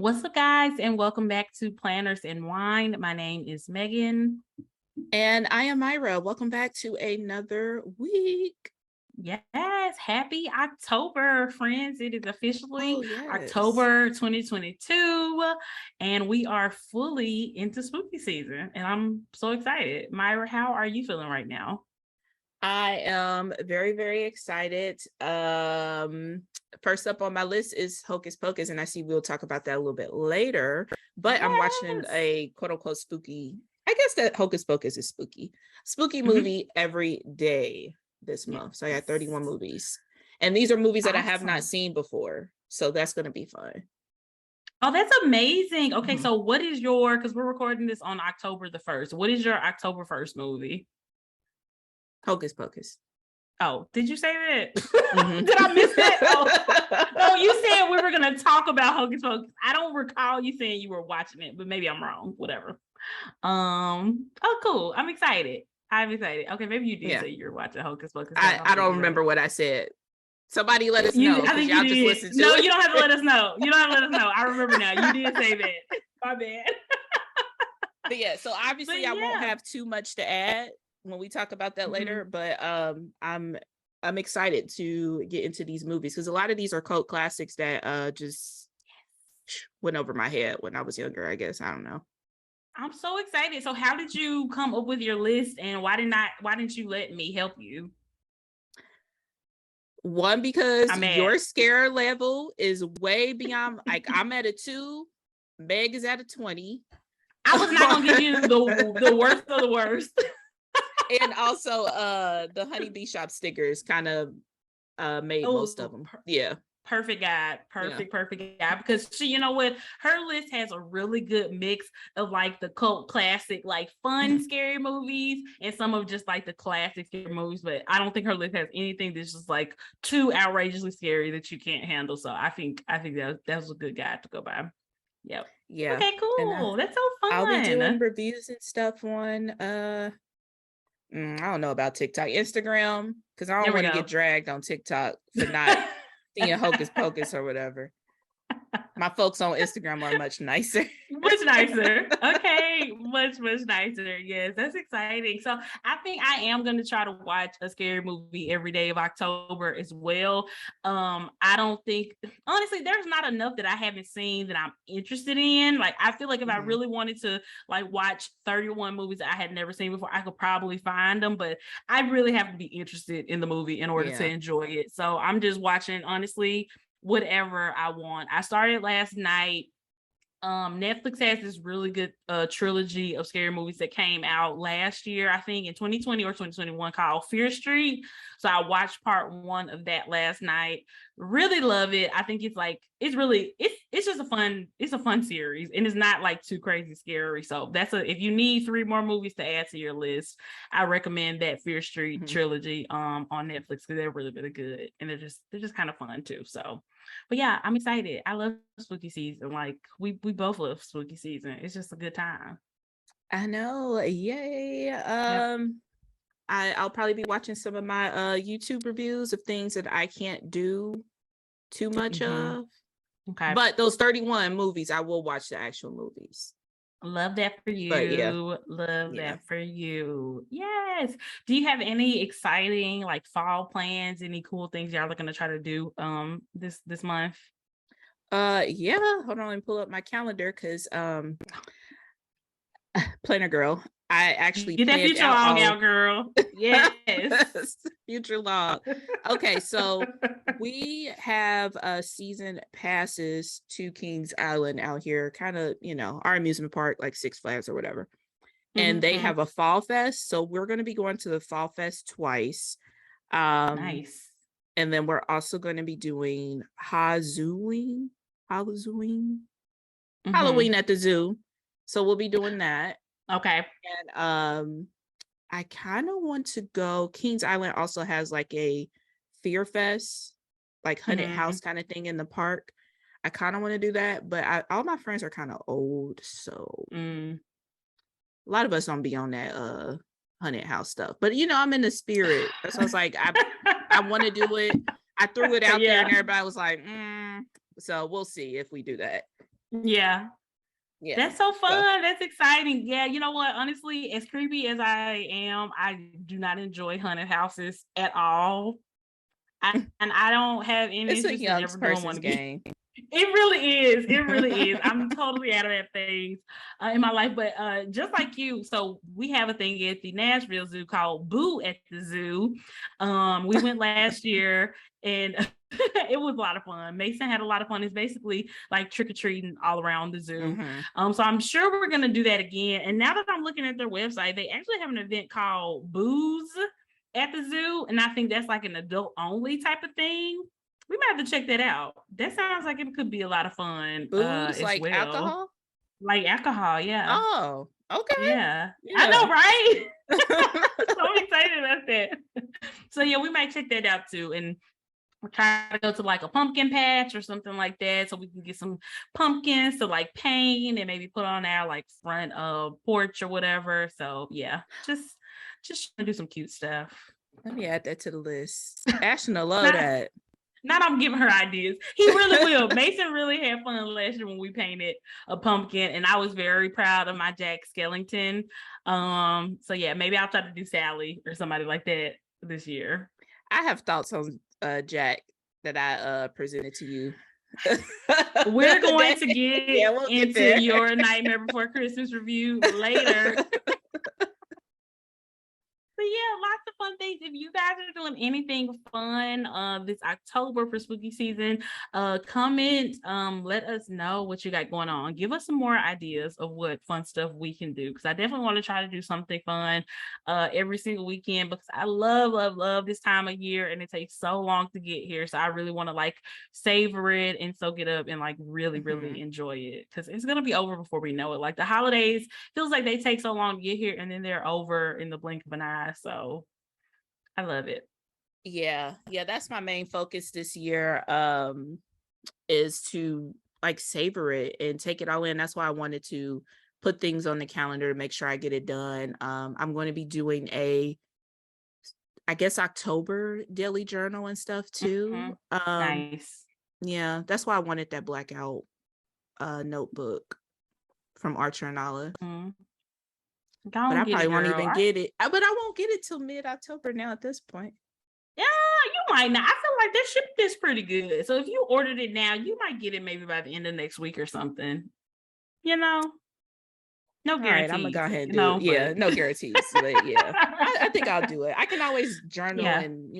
What's up, guys, and welcome back to Planners and Wine. My name is Megan. And I am Myra. Welcome back to another week. Yes, happy October, friends. It is officially October 2022, and we are fully into spooky season, and I'm so excited. Myra, how are you feeling right now? I am very, very excited. First up on my list is Hocus Pocus, and I see we'll talk about that a little bit later. But I'm watching a quote unquote spooky. I guess that Hocus Pocus is spooky movie every day this month. So I got 31 movies, and these are movies that I have not seen before. So that's going to be fun. Oh, that's amazing. Okay, so what is your? Because we're recording this on October the 1st. What is your October 1st movie? Hocus Pocus. Oh, did you say that? Did I miss that? Oh. No, you said we were going to talk about Hocus Pocus. I don't recall you saying you were watching it, but maybe I'm wrong. Whatever. Oh, cool. I'm excited. Okay, maybe you did say you were watching Hocus Pocus. I don't remember what I said. Somebody let us know. I think y'all you just did. listen to No, it. you don't have to let us know. You don't have to let us know. I remember now. You did say that. My bad. But yeah, so obviously I won't have too much to add when we talk about that later, but I'm excited to get into these movies because a lot of these are cult classics that just went over my head when I was younger, I guess. I don't know. I'm so excited. So how did you come up with your list, and why didn't you let me help you? One, because your scare level is way beyond, like I'm at a 2, Meg is at a 20. I was not gonna give you the worst of the worst. And also the honeybee shop stickers kind of made most of them. Yeah. Perfect guide. Perfect guide. Because she, you know what, her list has a really good mix of like the cult classic, like fun scary movies, and some of just like the classic scary movies. But I don't think her list has anything that's just like too outrageously scary that you can't handle. So I think that was a good guide to go by. Yep. Yeah. Okay, cool. That's so fun. I'll be doing reviews and stuff on I don't know about TikTok, Instagram, because I don't want to get dragged on TikTok for not seeing Hocus Pocus or whatever. My folks on Instagram are much nicer. Much nicer. Okay. Much nicer. Yes, that's exciting. So I think I am going to try to watch a scary movie every day of October as well. I don't think, honestly, there's not enough that I haven't seen that I'm interested in. Like, I feel like if I really wanted to like watch 31 movies that I had never seen before, I could probably find them, but I really have to be interested in the movie in order to enjoy it. So I'm just watching, honestly, whatever I want. I started last night. Netflix has this really good trilogy of scary movies that came out last year, I think in 2020 or 2021, called Fear Street. So I watched part 1 of that last night. Really love it. I think it's just a fun series, and it's not like too crazy scary. So if you need 3 more movies to add to your list, I recommend that Fear Street trilogy on Netflix, because they're really, really good, and they're just kind of fun too. So, but yeah, I'm excited. I love spooky season. Like we both love spooky season. It's just a good time. I know. Yay. I'll probably be watching some of my YouTube reviews of things that I can't do too much of. Okay. But those 31 movies, I will watch the actual movies. Love that for you. Love that for you. Yes. Do you have any exciting like fall plans? Any cool things y'all are going to try to do this month? Yeah. Hold on, let me pull up my calendar because planner girl. I actually get that future log out, girl. Yes. Future log. Okay, so we have season passes to Kings Island out here, kind of, our amusement park, like Six Flags or whatever. And they have a fall fest. So we're going to be going to the fall fest twice. Nice. And then we're also going to be doing Halloween at the zoo. So we'll be doing that. Okay. And I kind of want to go. Kings Island also has like a Fear Fest, like haunted house kind of thing in the park. I kind of want to do that, but all my friends are kind of old, so a lot of us don't be on that haunted house stuff. But I'm in the spirit. That's why I was like, I want to do it. I threw it out there, and everybody was like, So we'll see if we do that. Yeah. Yeah. That's so fun. That's exciting. Yeah, you know what? Honestly, as creepy as I am, I do not enjoy haunted houses at all. And I don't have any It's a interest in young ever doing one person's again. game. It really is. It really is. I'm totally out of that phase in my life. But just like you, so we have a thing at the Nashville Zoo called Boo at the Zoo. We went last year and it was a lot of fun. Mason had a lot of fun. It's basically like trick-or-treating all around the zoo. So I'm sure we're going to do that again. And now that I'm looking at their website, they actually have an event called Booze at the Zoo. And I think that's like an adult only type of thing. We might have to check that out. That sounds like it could be a lot of fun Booze, as like well. alcohol? Like alcohol, yeah. Oh, okay. Yeah. I know, right? So I'm excited about that. So yeah, we might check that out too. And we'll try to go to like a pumpkin patch or something like that so we can get some pumpkins to like paint and maybe put on our like front porch or whatever. So yeah, just trying to do some cute stuff. Let me add that to the list. Ashton will love that. Not I'm giving her ideas. He really will. Mason really had fun last year when we painted a pumpkin, and I was very proud of my Jack Skellington. So yeah, maybe I'll try to do Sally or somebody like that this year. I have thoughts on Jack that I presented to you. We're going to get into your Nightmare Before Christmas review later. But yeah, lots of fun things. If you guys are doing anything fun this October for spooky season, comment, let us know what you got going on. Give us some more ideas of what fun stuff we can do, because I definitely want to try to do something fun every single weekend, because I love this time of year, and it takes so long to get here. So I really want to like savor it and soak it up and like really enjoy it, because it's gonna be over before we know it. Like the holidays feels like they take so long to get here, and then they're over in the blink of an eye. So I love it. Yeah, that's my main focus this year, is to like savor it and take it all in. That's why I wanted to put things on the calendar to make sure I get it done. I'm going to be doing I guess October daily journal and stuff too. Nice. Yeah, that's why I wanted that blackout notebook from Archer and Olive. But I probably won't even get it. But I won't get it till mid-October now at this point. Yeah, you might not. I feel like their ship is pretty good. So if you ordered it now, you might get it maybe by the end of next week or something. You know? No guarantees. Right, I'm gonna go ahead and do it. Yeah, no guarantees. But yeah, I think I'll do it. I can always journal and,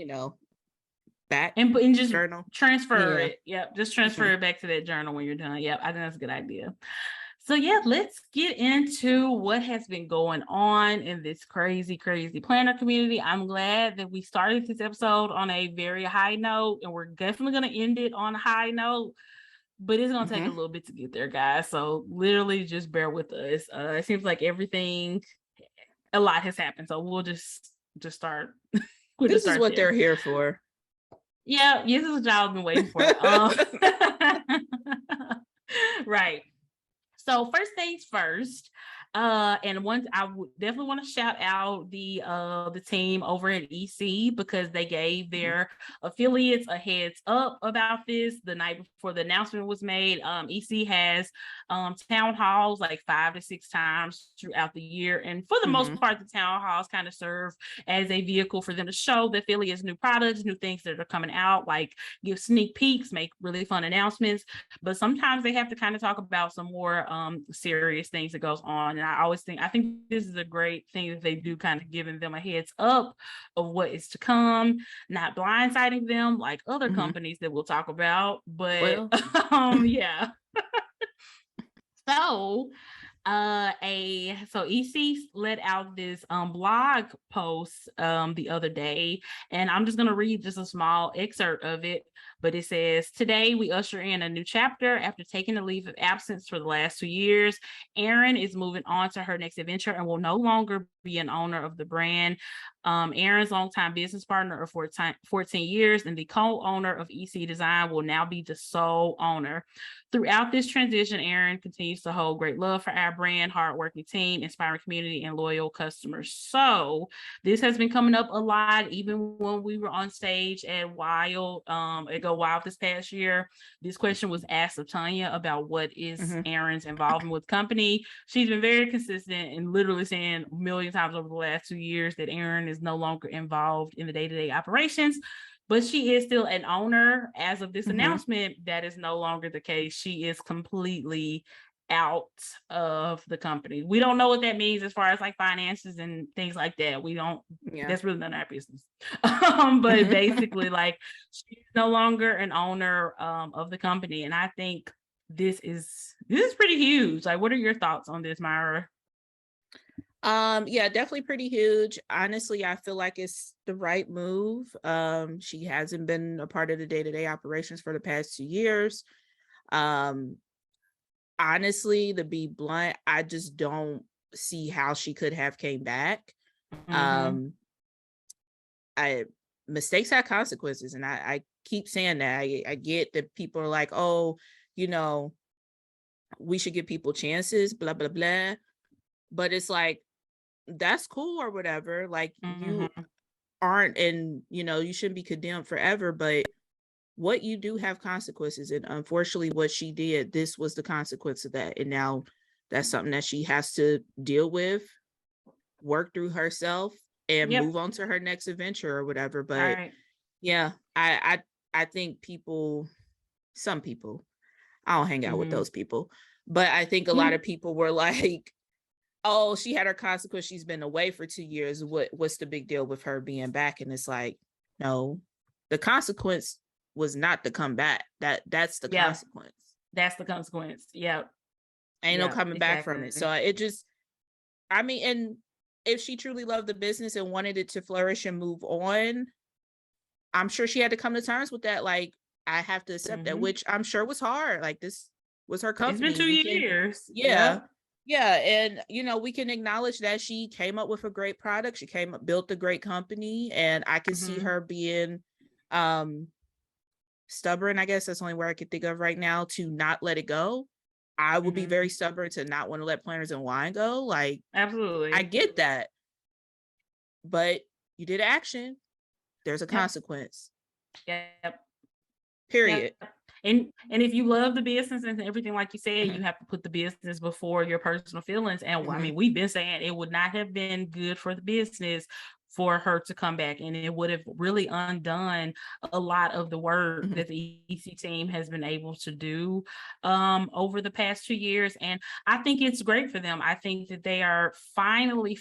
back and just journal. Transfer it. Yep, just transfer it back to that journal when you're done. Yep, I think that's a good idea. So yeah, let's get into what has been going on in this crazy planner community. I'm glad that we started this episode on a very high note, and we're definitely going to end it on a high note, but it's going to take a little bit to get there, guys. So literally just bear with us. It seems like a lot has happened. So we'll just start. This is what they're here for. Yeah, this is what y'all have been waiting for. Right. So first things first, and once I would definitely want to shout out the team over at EC, because they gave their affiliates a heads up about this the night before the announcement was made. EC has town halls like 5 to 6 times throughout the year, and for the most part, the town halls kind of serve as a vehicle for them to show the affiliates new products, new things that are coming out, like give sneak peeks, make really fun announcements. But sometimes they have to kind of talk about some more serious things that goes on. And I think this is a great thing that they do, kind of giving them a heads up of what is to come, not blindsiding them like other companies that we'll talk about. But yeah. So EC let out this blog post the other day, and I'm just going to read just a small excerpt of it. But it says, today we usher in a new chapter. After taking a leave of absence for the last 2 years, Erin is moving on to her next adventure and will no longer be an owner of the brand. Erin's longtime business partner of 14 years and the co-owner of EC Design will now be the sole owner. Throughout this transition, Erin continues to hold great love for our brand, hardworking team, inspiring community, and loyal customers. So this has been coming up a lot, even when we were on stage at GoWild, GoWild this past year, this question was asked of Tanya about what is Erin's involvement with the company. She's been very consistent and literally saying a million times over the last 2 years that Erin is no longer involved in the day-to-day operations, but she is still an owner. As of this announcement, that is no longer the case. She is completely out of the company. We don't know what that means as far as like finances and things like that. We don't, that's really none of our business. But basically, like, she's no longer an owner of the company. And I think this is pretty huge. Like, what are your thoughts on this, Myra? Yeah, definitely pretty huge. Honestly, I feel like it's the right move. She hasn't been a part of the day-to-day operations for the past 2 years. Honestly, to be blunt, I just don't see how she could have came back. Mistakes have consequences, and I keep saying that. I get that people are like, oh, you know, we should give people chances, blah blah blah, but it's like, that's cool or whatever. Like, you aren't, and you know, you shouldn't be condemned forever, but what you do have consequences, and unfortunately what she did, this was the consequence of that, and now that's something that she has to deal with, work through herself, and move on to her next adventure or whatever. But yeah, I think some people, I don't hang out with those people, but I think a lot of people were like, oh, she had her consequence, she's been away for 2 years, what's the big deal with her being back? And it's like, no, the consequence was not to come back. That's the consequence. That's the consequence. Ain't no coming back from it. So it just, I mean, and if she truly loved the business and wanted it to flourish and move on, I'm sure she had to come to terms with that. Like, I have to accept that, which I'm sure was hard. Like, this was her company. It's been 2 years. Yeah. And you know, we can acknowledge that she came up with a great product. She built a great company, and I can see her being stubborn. I guess that's the only word I can think of right now, to not let it go. I would be very stubborn to not want to let Planters and Wine go. Like, absolutely, I get that, but you did action. There's a consequence. Period. And if you love the business and everything, like you said, you have to put the business before your personal feelings. And I mean, we've been saying it would not have been good for the business for her to come back, and it would have really undone a lot of the work that the EC team has been able to do over the past 2 years. And I think it's great for them. I think that they are finally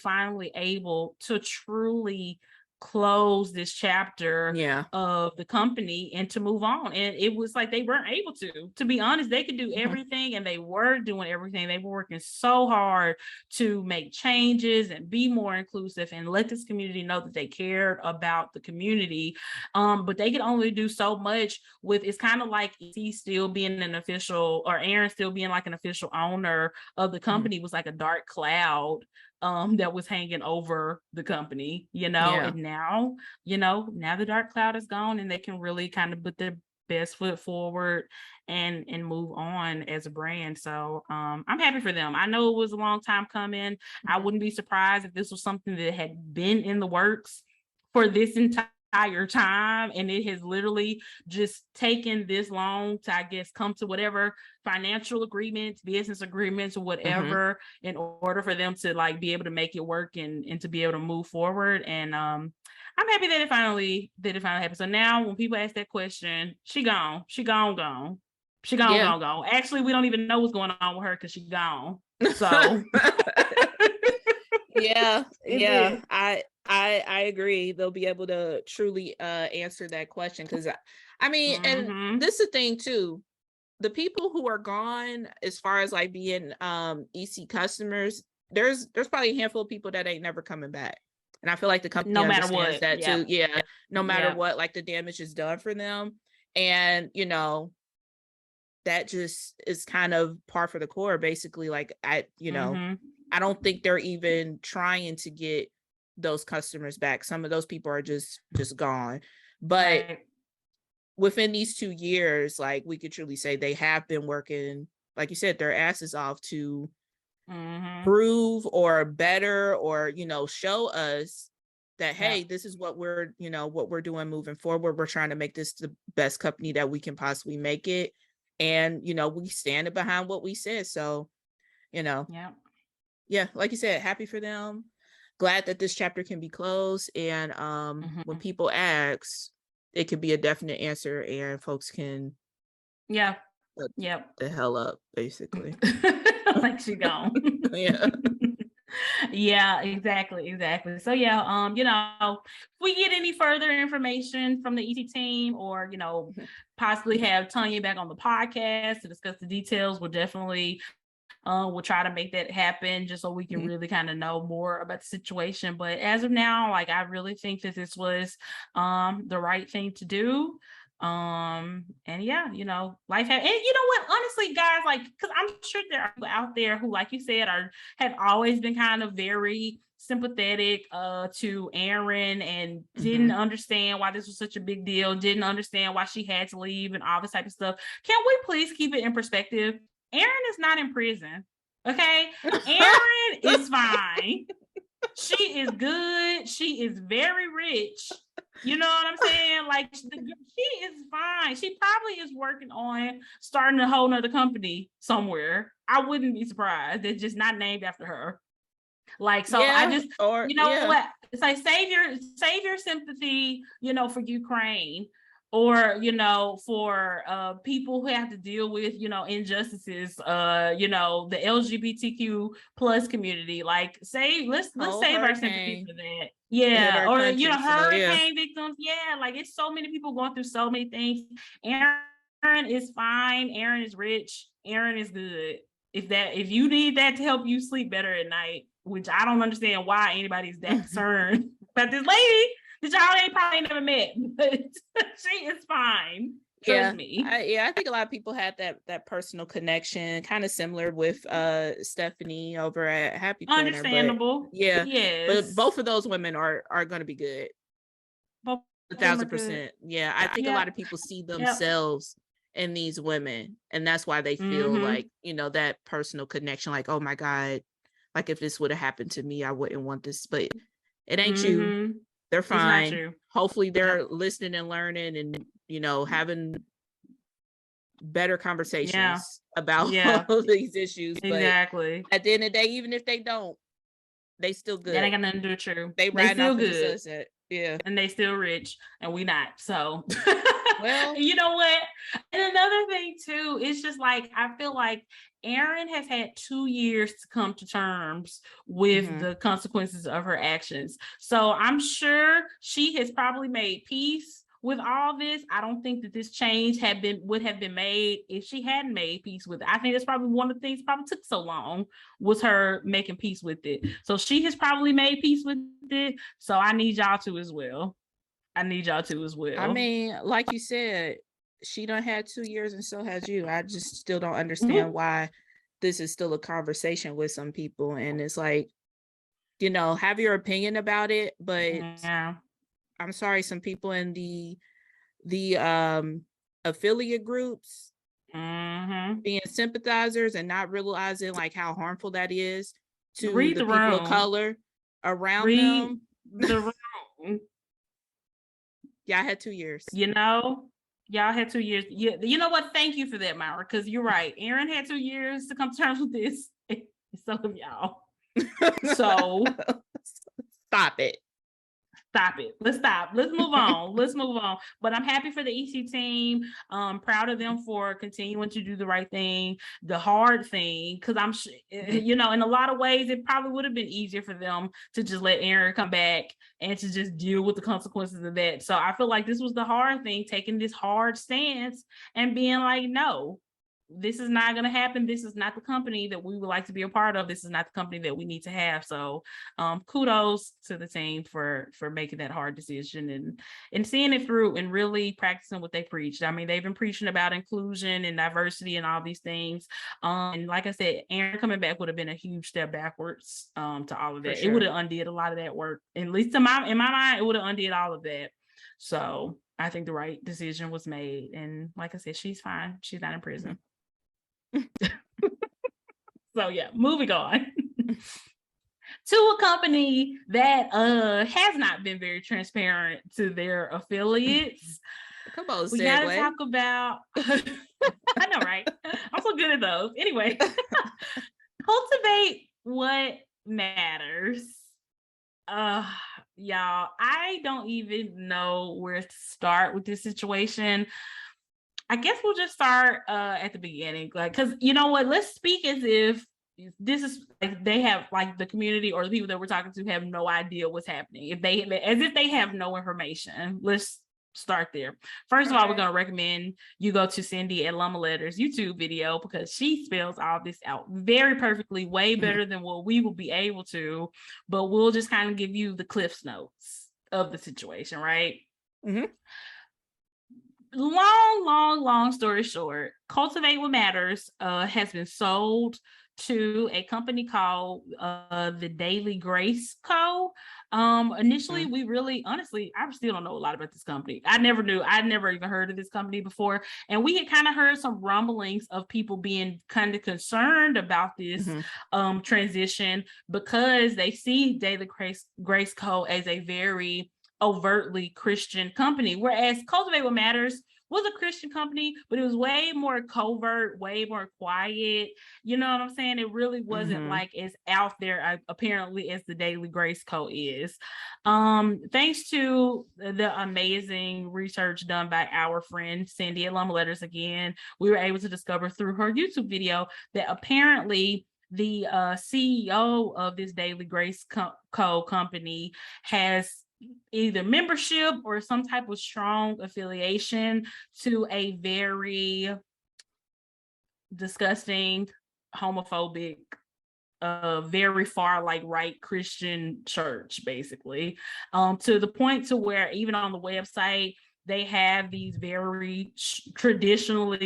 able to truly close this chapter of the company and to move on. And it was like they weren't able to be honest. They could do everything, and they were doing everything. They were working so hard to make changes and be more inclusive and let this community know that they cared about the community. But they could only do so much with, it's kind of like he still being an official, or Erin still being like an official owner of the company, was like a dark cloud that was hanging over the company, you know. And now, you know, now the dark cloud is gone, and they can really kind of put their best foot forward and move on as a brand. So I'm happy for them. I know it was a long time coming. I wouldn't be surprised if this was something that had been in the works for this entire time, and it has literally just taken this long to, I guess, come to whatever financial agreements, business agreements, or whatever, in order for them to like be able to make it work and to be able to move forward. And I'm happy that it finally happened. So now when people ask that question, she gone. Actually, we don't even know what's going on with her because she's gone. So I agree. They'll be able to truly answer that question, because I mean, and this is the thing too. The people who are gone, as far as like being EC customers, there's probably a handful of people that ain't never coming back. And I feel like the company no matter understands what, that too. Yeah, no matter what, like the damage is done for them. And you know, that just is kind of par for the core, basically. Like, I don't think they're even trying to get those customers back. Some of those people are just gone. But within these 2 years, like, we could truly say they have been working, like you said, their asses off to prove or better, or, you know, show us that, hey, this is what we're, what we're doing moving forward. We're trying to make this the best company that we can possibly make it. And, we stand behind what we said. So, yeah, like you said, happy for them. Glad that this chapter can be closed. And when people ask, it could be a definite answer and folks can put the hell up, basically. Like she gone. Yeah. Yeah, exactly. So yeah, if we get any further information from the ET team, or possibly have Tanya back on the podcast to discuss the details, we'll definitely we'll try to make that happen, just so we can really kind of know more about the situation. But as of now, like, I really think that this was the right thing to do. And yeah, life and you know what, honestly, guys, like, because I'm sure there are people out there who, like you said, have always been kind of very sympathetic to Erin, and didn't understand why this was such a big deal, didn't understand why she had to leave and all this type of stuff. Can we please keep it in perspective? Erin is not in prison. Okay. Erin is fine. She is good. She is very rich. You know what I'm saying? Like, she is fine. She probably is working on starting a whole nother company somewhere. I wouldn't be surprised. It's just not named after her. Like, so I just, what? It's like, save your sympathy, for Ukraine, or for people who have to deal with injustices, the LGBTQ plus community. Like, let's save our sympathy for that. Yeah. Or hurricane victims. Yeah, like, it's so many people going through so many things. Erin is fine. Erin is rich. Erin is good. If you need that to help you sleep better at night, which I don't understand why anybody's that concerned about this lady that y'all ain't probably never met, but she is fine. Trust me. I think a lot of people had that personal connection, kind of similar with Stephanie over at Happy Planner. Understandable. But, yes. But both of those women are going to be good. Both 1,000%. Yeah, I think a lot of people see themselves in these women, and that's why they feel like, that personal connection, like, oh my God, like, if this would have happened to me, I wouldn't want this. But it ain't you. They're fine. Hopefully they're listening and learning and, having better conversations about all these issues. Exactly. But at the end of the day, even if they don't, they still good. That ain't got nothing to do with you. They still good. Yeah. And they still rich, and we not. So well, you know what? And another thing too, it's just like, I feel like Erin has had 2 years to come to terms with the consequences of her actions. So I'm sure she has probably made peace with all this. I don't think that this change would have been made if she hadn't made peace with it. I think that's probably one of the things probably took so long, was her making peace with it. So she has probably made peace with it. So I need y'all to as well. I mean, like you said, she done had 2 years and so has you. I just still don't understand why this is still a conversation with some people. And it's like, have your opinion about it, but I'm sorry, some people in the affiliate groups being sympathizers and not realizing like how harmful that is to the people of color around them. The room. Yeah, I had 2 years. Y'all had 2 years. Yeah, you know what? Thank you for that, Myra, because you're right. Erin had 2 years to come to terms with this. So have y'all. So stop it. Let's stop. Let's move on. But I'm happy for the EC team. Proud of them for continuing to do the right thing, the hard thing, because I'm sure, in a lot of ways, it probably would have been easier for them to just let Erin come back and to just deal with the consequences of that. So I feel like this was the hard thing, taking this hard stance and being like, no, this is not going to happen. This is not the company that we would like to be a part of. This is not the company that we need to have. So kudos to the team for making that hard decision and seeing it through and really practicing what they preached. I mean, they've been preaching about inclusion and diversity and all these things. And like I said, Erin coming back would have been a huge step backwards to all of that. Sure. It would have undid a lot of that work. At least in my mind, it would have undid all of that. So I think the right decision was made. And like I said, she's fine. She's not in prison. So yeah, moving on. to a company that has not been very transparent to their affiliates. Come on, we gotta talk about I know, right? I'm so good at those. Anyway, Cultivate What Matters. Y'all, I don't even know where to start with this situation. I guess we'll just start at the beginning, like, because you know what? Let's speak as if this is like they have, like, the community or the people that we're talking to have no idea what's happening. As if they have no information. Let's start there. First of all, we're going to recommend you go to Cindy at Llama Letters YouTube video, because she spells all this out very perfectly, way better than what we will be able to, but we'll just kind of give you the Cliff's notes of the situation, right? Long story short, Cultivate What Matters has been sold to a company called the Daily Grace Co. Initially, we really, honestly, I still don't know a lot about this company. I'd never even heard of this company before. And we had kind of heard some rumblings of people being kind of concerned about this transition, because they see Daily Grace Co. as a very overtly Christian company, whereas Cultivate What Matters was a Christian company, but it was way more covert, way more quiet. You know what I'm saying? It really wasn't like as out there apparently as the Daily Grace Co. is. Thanks to the amazing research done by our friend Cindy at Llama Letters again, we were able to discover through her YouTube video that apparently the CEO of this Daily Grace Co. company has either membership or some type of strong affiliation to a very disgusting, homophobic, very far like right Christian church, basically, to the point to where even on the website they have these very traditional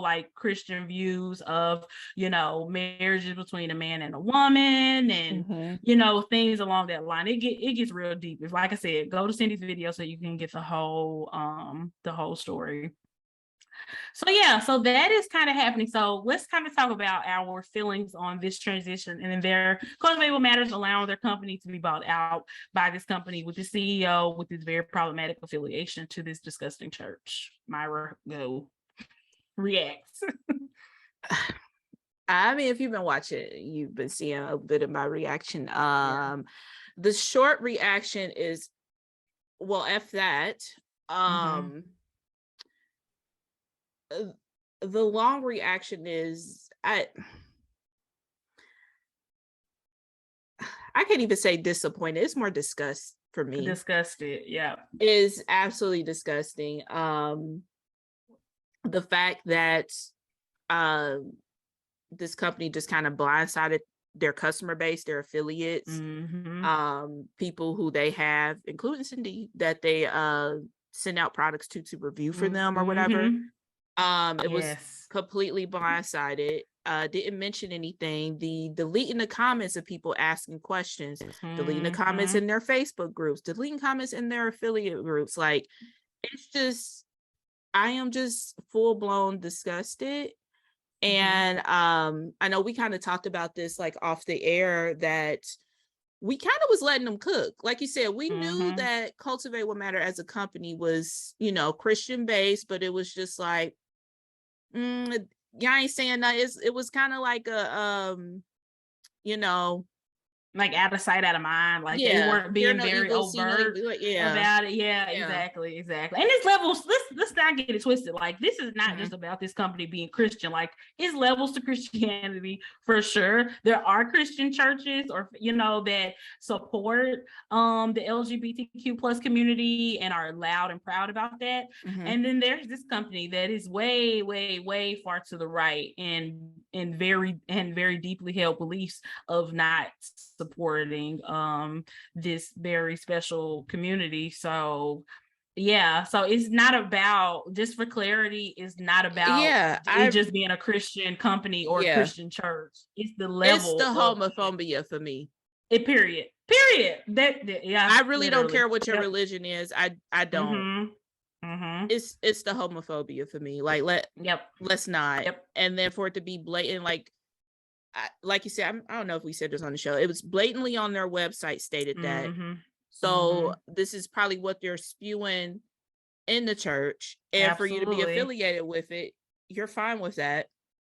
like Christian views of, you know, marriages between a man and a woman, and you know, things along that line. It gets real deep. If, like I said, go to Cindy's video so you can get the whole story. So yeah, so that is kind of happening. So let's kind of talk about our feelings on this transition, and then their Cultivate What Matters allowing their company to be bought out by this company with the CEO with this very problematic affiliation to this disgusting church. Myra, go. Reacts. I mean, if you've been watching, you've been seeing a bit of my reaction. The short reaction is, well, F that. The long reaction is I can't even say disappointed. It's more disgust for me. Disgusted, yeah. Is absolutely disgusting. The fact that this company just kind of blindsided their customer base, their affiliates, people who they have, including Cindy, that they send out products to review for them or whatever. It was completely blindsided. Didn't mention anything. The deleting the comments of people asking questions, deleting the comments in their Facebook groups, deleting comments in their affiliate groups. Like, it's just, I am just full-blown disgusted. And I know we kind of talked about this like off the air, that we kind of was letting them cook. Like you said, we knew that Cultivate What Matter as a company was, you know, Christian based, but it was just like, y'all ain't saying that. It was kind of like a you know, like out of sight, out of mind. Like they weren't being very overt about it. Yeah, exactly. And it's levels. Let's not get it twisted. Like, this is not just about this company being Christian. Like, it's levels to Christianity for sure. There are Christian churches, or, you know, that support the LGBTQ plus community and are loud and proud about that. And then there's this company that is way, way, way far to the right and very deeply held beliefs of not supporting this very special community. So yeah, so it's not about, just for clarity, it's not about it just being a Christian company or a Christian church. It's the level. It's the homophobia for me. Period. That I really don't care what your religion is. I don't. It's the homophobia for me. Like, let's not. And then for it to be blatant, like, like you said, I don't know if we said this on the show. It was blatantly on their website stated that. Mm-hmm. So this is probably what they're spewing in the church. And for you to be affiliated with it, you're fine with that.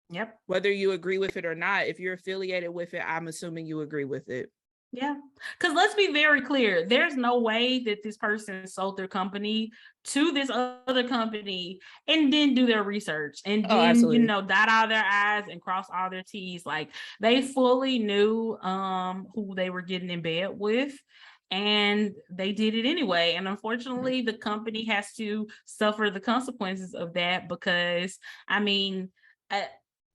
Yep. Whether you agree with it or not, if you're affiliated with it, I'm assuming you agree with it. Yeah. Because let's be very clear. There's no way that this person sold their company to this other company and then do their research and then, dot all their I's and cross all their T's. Like, they fully knew who they were getting in bed with, and they did it anyway. And unfortunately, the company has to suffer the consequences of that, because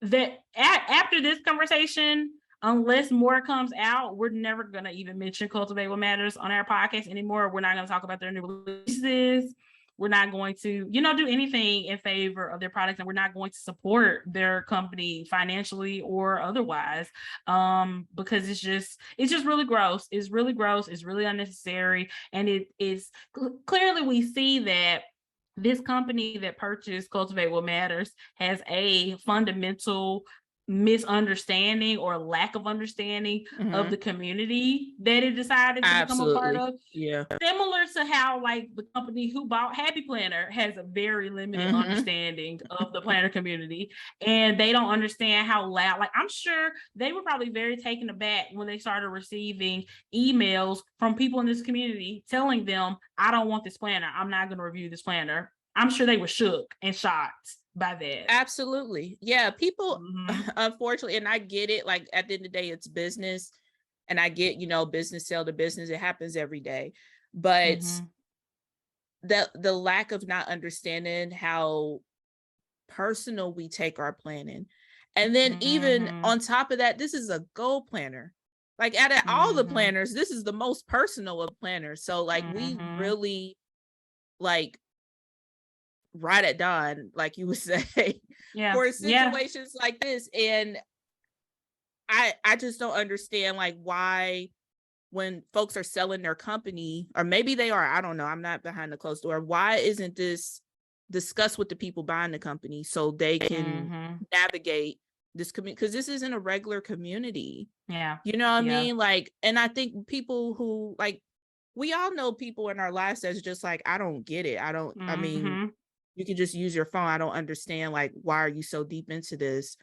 after this conversation, unless more comes out, we're never going to even mention Cultivate What Matters on our podcast anymore. We're not going to talk about their new releases. We're not going to, do anything in favor of their products, and we're not going to support their company financially or otherwise, because it's just really gross. It's really gross. It's really unnecessary. And it is clearly, we see that this company that purchased Cultivate What Matters has a fundamental misunderstanding or lack of understanding of the community that it decided to become a part of. Yeah. Similar to how, like, the company who bought Happy Planner has a very limited understanding of the planner community, and they don't understand how loud, like, I'm sure they were probably very taken aback when they started receiving emails from people in this community telling them, I don't want this planner. I'm not going to review this planner. I'm sure they were shook and shocked by that. Absolutely. Yeah. People, unfortunately, and I get it, like, at the end of the day, it's business, and I get, business sell to business. It happens every day. But the lack of not understanding how personal we take our planning. And then even on top of that, this is a goal planner. Like, out of all the planners, this is the most personal of planners. So, like, we really, like, right at dawn, like you would say, for situations like this. And I just don't understand, like, why, when folks are selling their company, or maybe they are, I don't know, I'm not behind the closed door, why isn't this discussed with the people buying the company so they can navigate this community? Because this isn't a regular community. You know what I mean? Like, and I think people who, like, we all know people in our lives that's just like, I don't get it. I mean, you can just use your phone. I don't understand, like, why are you so deep into this?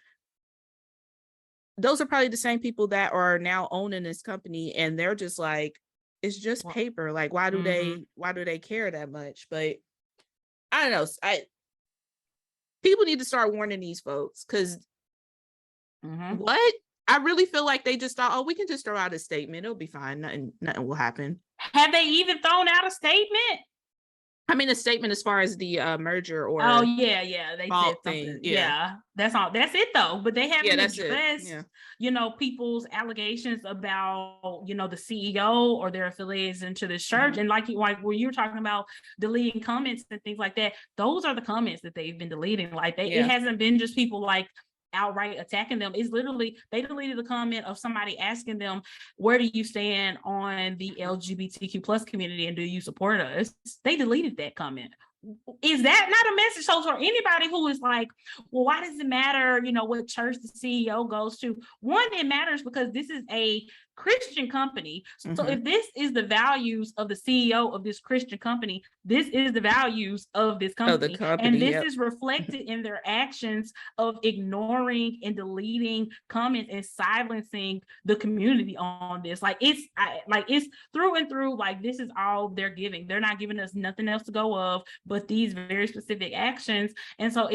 Those are probably the same people that are now owning this company, and they're just like, it's just paper. Like, why do they care that much? But I don't know. People need to start warning these folks, because what? I really feel like they just thought, oh, we can just throw out a statement. It'll be fine. Nothing will happen. Have they even thrown out a statement? I mean, a statement as far as the merger or they said something. Yeah, that's all. That's it though. But they haven't addressed, people's allegations about, the CEO or their affiliates into this church. And like when you were talking about deleting comments and things like that, those are the comments that they've been deleting. Like, it hasn't been just people like outright attacking them. It's literally, they deleted the comment of somebody asking them, where do you stand on the LGBTQ plus community, and do you support us? They deleted that comment. Is that not a message? So for anybody who is like, well, why does it matter, what church the CEO goes to? One, it matters because this is a Christian company. So if this is the values of the CEO of this Christian company, this is the values of this company. And this is reflected in their actions of ignoring and deleting comments and silencing the community on this. Like, it's through and through, like, this is all they're giving. They're not giving us nothing else to go of but these very specific actions. And so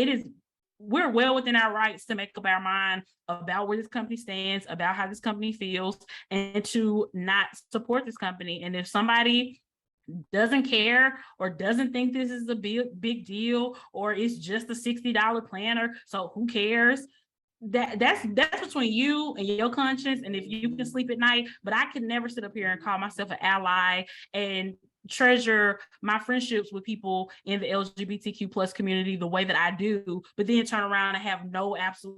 we're well within our rights to make up our mind about where this company stands, about how this company feels, and to not support this company. And if somebody doesn't care or doesn't think this is a big deal, or it's just a $60 planner, so who cares? That's between you and your conscience, and if you can sleep at night. But I could never sit up here and call myself an ally and treasure my friendships with people in the LGBTQ plus community the way that I do, but then turn around and have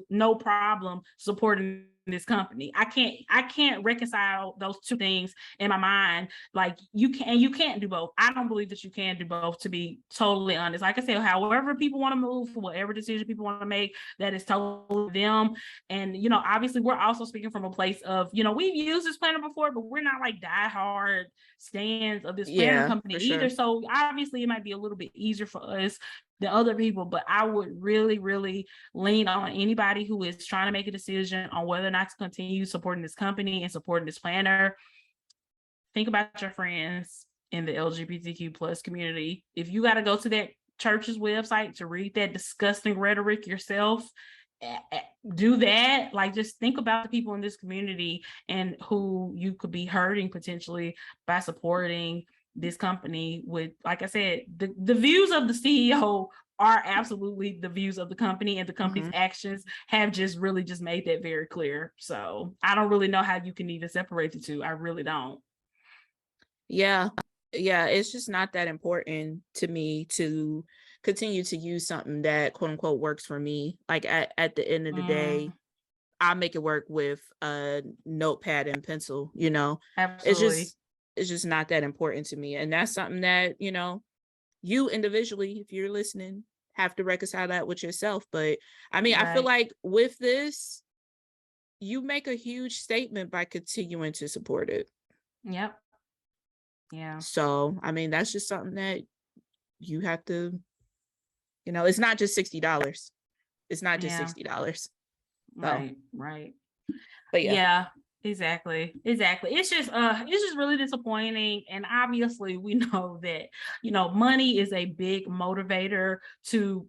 no problem supporting this company. I can't reconcile those two things in my mind. Like you can't do both. I don't believe that you can do both, to be totally honest. Like I said, however people want to move, whatever decision people want to make, that is totally them. And obviously we're also speaking from a place of, we've used this planner before, but we're not like diehard stands of this planner company either. So obviously it might be a little bit easier for us than other people, but I would really, really lean on anybody who is trying to make a decision on whether or not to continue supporting this company and supporting this planner. Think about your friends in the LGBTQ plus community. If you got to go to that church's website to read that disgusting rhetoric yourself, do that. Like, just think about the people in this community and who you could be hurting potentially by supporting this company with, like I said, the views of the CEO are absolutely the views of the company, and the company's actions have just made that very clear. So I don't really know how you can even separate the two. I really don't. Yeah, it's just not that important to me to continue to use something that quote unquote works for me. Like at the end of the day, I'll make it work with a notepad and pencil, Absolutely. It's just not that important to me. And that's something that, you individually, if you're listening, have to reconcile that with yourself. But I mean, I feel like with this, you make a huge statement by continuing to support it. Yep. Yeah. So, I mean, that's just something that you have to, it's not just $60. It's not just $60. Right. But yeah. Exactly. It's just really disappointing. And obviously we know that, money is a big motivator to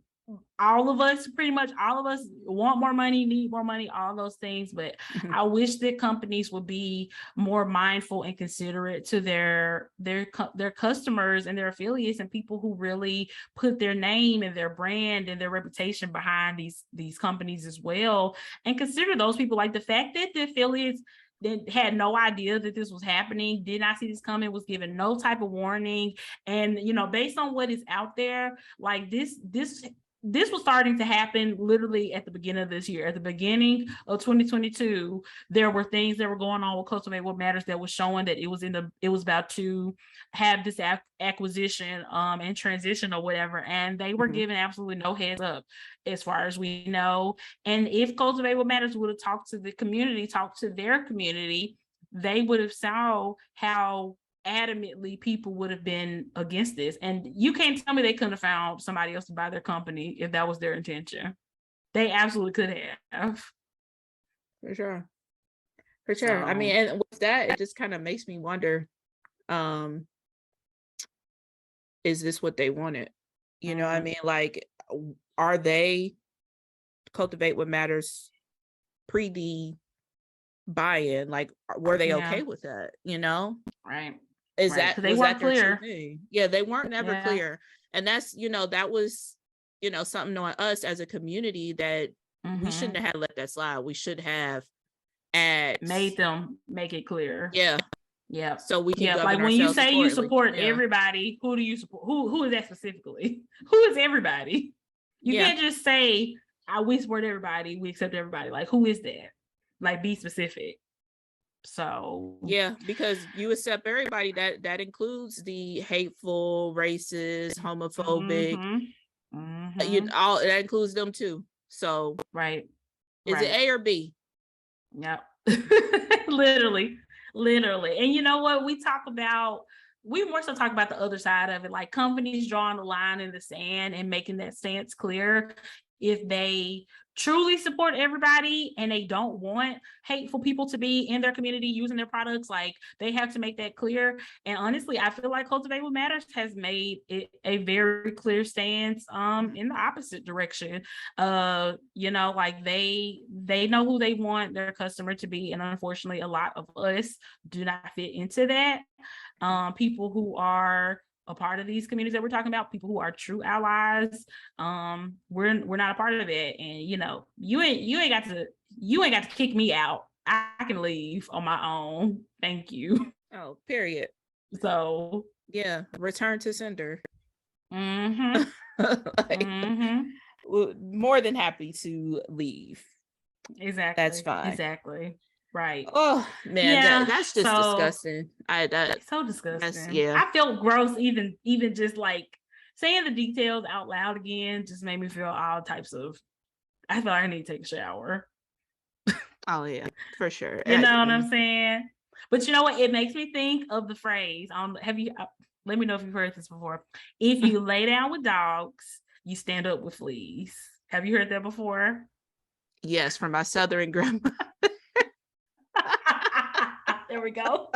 all of us. Pretty much all of us want more money, need more money, all those things. But I wish that companies would be more mindful and considerate to their customers and their affiliates and people who really put their name and their brand and their reputation behind these companies as well. And consider those people. Like, the fact that the affiliates that had no idea that this was happening, did not see this coming, was given no type of warning. And, based on what is out there, like this was starting to happen literally at the beginning of this year. At the beginning of 2022, there were things that were going on with Cultivate What Matters that was showing that it was about to have this acquisition and transition or whatever. And they were given absolutely no heads up, as far as we know. And if Cultivate What Matters would have talked to their community, they would have saw how adamantly people would have been against this. And you can't tell me they couldn't have found somebody else to buy their company if that was their intention. They absolutely could have. For sure. I mean, and with that, it just kind of makes me wonder, is this what they wanted? You know what I mean? Like, are they Cultivate What Matters pre the buy-in? Like, were they okay with that? Right. Is that, they weren't clear? Yeah, they weren't never clear. And that's, that was, something on us as a community that we shouldn't have let that slide. We should have made them make it clear. Yeah. So we can like when you say you support everybody, who do you support? Who is that specifically? Who is everybody? You can't just say, we support everybody, we accept everybody. Like, who is that? Like, be specific. So because you accept everybody, that includes the hateful, racist, homophobic, all that includes them too. So is it A or B? Yep. literally. And you know what, we more so talk about the other side of it, like companies drawing the line in the sand and making that stance clear. If they truly support everybody and they don't want hateful people to be in their community using their products, like, they have to make that clear. And honestly, I feel like Cultivate What Matters has made it a very clear stance in the opposite direction. Like, they know who they want their customer to be, and unfortunately a lot of us do not fit into that. People who are a part of these communities that we're talking about, people who are true allies, we're not a part of it. And you ain't got to kick me out. I can leave on my own. Thank you. Oh, period. So return to sender. More than happy to leave. Exactly. That's fine. Exactly. Right. Oh man, Yeah. that's just disgusting. So That's disgusting. yeah. I felt gross even just like saying the details out loud again just made me feel all types of. I feel like I need to take a shower. Oh yeah, for sure. You know what I'm saying? But you know what? It makes me think of the phrase. Have you? Let me know if you've heard this before. If you lay down with dogs, you stand up with fleas. Have you heard that before? Yes, from my Southern grandma. There we go.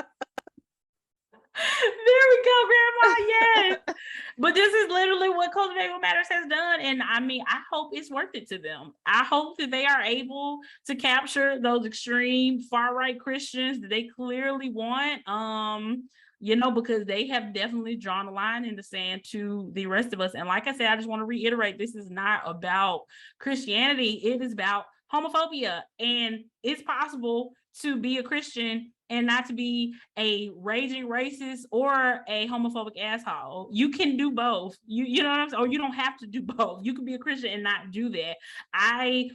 There we go, Grandma. Yes. But this is literally what Cultivate What Matters has done. And I mean, I hope it's worth it to them. I hope that they are able to capture those extreme far-right Christians that they clearly want. Because they have definitely drawn a line in the sand to the rest of us. And like I said, I just want to reiterate, this is not about Christianity. It is about homophobia. And it's possible to be a Christian and not to be a raging racist or a homophobic asshole. You can do both. You know what I'm saying? Or you don't have to do both. You can be a Christian and not do that. I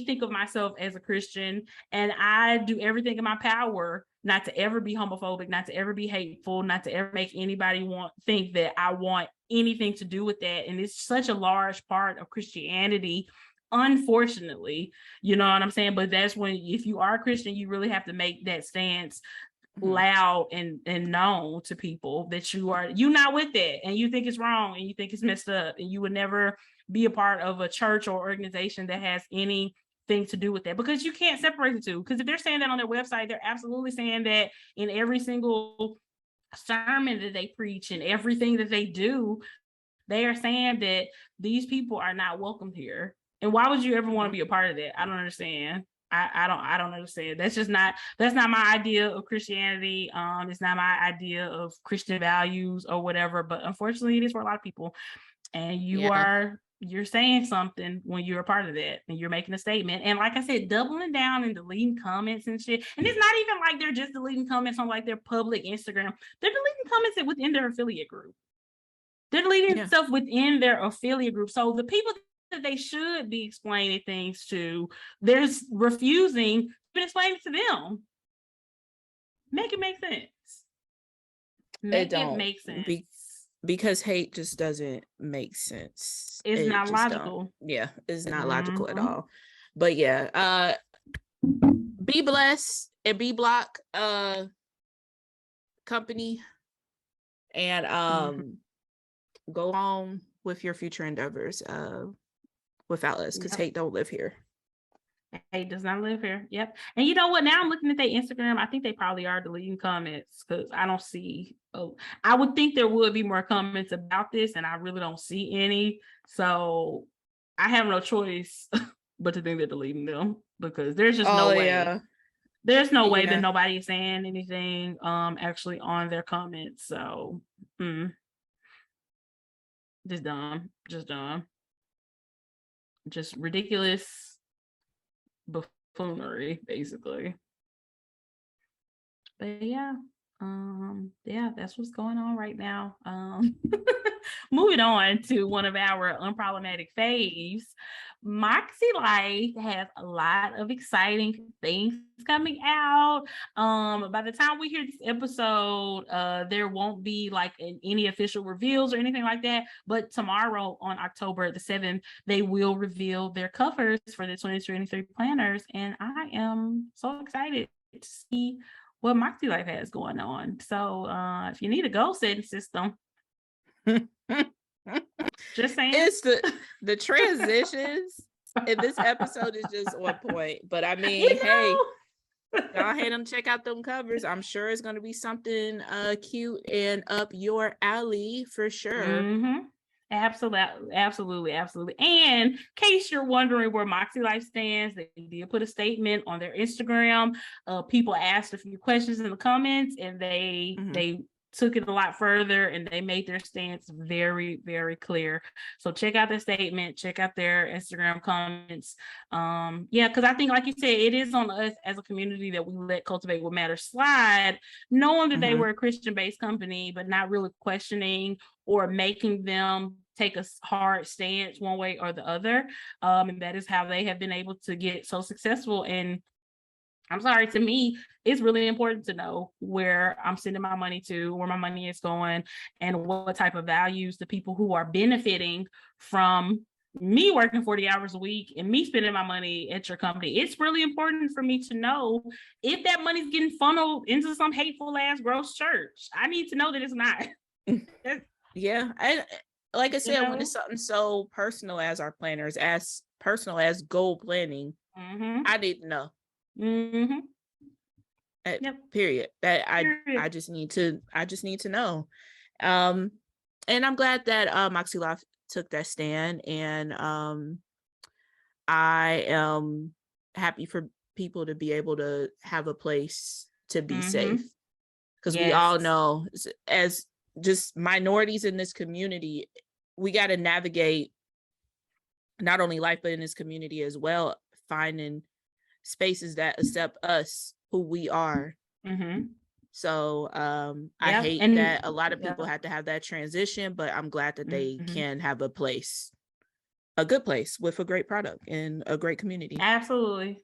think of myself as a Christian, and I do everything in my power not to ever be homophobic, not to ever be hateful, not to ever make anybody think that I want anything to do with that. And it's such a large part of Christianity, unfortunately. You know what I'm saying? But that's when, if you are a Christian, you really have to make that stance loud and known to people that you're not with it, and you think it's wrong, and you think it's messed up, and you would never be a part of a church or organization that has anything to do with that, because you can't separate the two. Because if they're saying that on their website, they're absolutely saying that in every single sermon that they preach and everything that they do. They are saying that these people are not welcome here. And why would you ever want to be a part of that? I don't understand. I don't understand. That's not my idea of Christianity. It's not my idea of Christian values or whatever, but unfortunately it is for a lot of people. And you're saying something when you're a part of that, and you're making a statement. And like I said, doubling down and deleting comments and shit. And it's not even like they're just deleting comments on like their public Instagram. They're deleting comments within their affiliate group. They're deleting stuff within their affiliate group. So the people that they should be explaining things to, they're refusing to explain it to them. Make it make sense. Make it make sense. Because hate just doesn't make sense. It's not logical. It's not logical at all. But be blessed and be block company, and go on with your future endeavors without us, because hate don't live here. Hate does not live here. Yep. And you know what? Now I'm looking at their Instagram. I think they probably are deleting comments, because I don't see. I would think there would be more comments about this, and I really don't see any. So I have no choice but to think they're deleting them, because there's just no way. Yeah. There's no way that nobody is saying anything actually on their comments. So just dumb. Just ridiculous buffoonery, basically. But that's what's going on right now. Moving on to one of our unproblematic faves, Maske Life has a lot of exciting things coming out. By the time we hear this episode, there won't be like any official reveals or anything like that. But tomorrow, on October the 7th, they will reveal their covers for the 2023 planners, and I am so excited to see what Maske Life has going on. So if you need a goal setting system, just saying. It's the transitions in this episode is just on point. But I mean, hey, go ahead and check out them covers. I'm sure it's going to be something cute and up your alley for sure. Absolutely. And in case you're wondering where Maske Life stands, they did put a statement on their Instagram. People asked a few questions in the comments, and they took it a lot further, and they made their stance very, very clear. So check out their statement, check out their Instagram comments. Because I think, like you said, it is on us as a community that we let Cultivate What Matters slide, knowing that they were a Christian-based company, but not really questioning or making them take a hard stance one way or the other. And that is how they have been able to get so successful. And I'm sorry, to me, it's really important to know where I'm sending my money to, where my money is going, and what type of values the people who are benefiting from me working 40 hours a week and me spending my money at your company. It's really important for me to know if that money's getting funneled into some hateful ass gross church. I need to know that it's not. Yeah. I like I said, when it's something so personal as our planners, as personal as goal planning, I need to know. Period. That I just need to know. And I'm glad that Maske Life took that stand, and I am happy for people to be able to have a place to be safe, because we all know, as just minorities in this community, we got to navigate not only life but in this community as well, finding spaces that accept us who we are. So I hate that a lot of people had to have that transition, but I'm glad that they can have a place, a good place with a great product and a great community. Absolutely.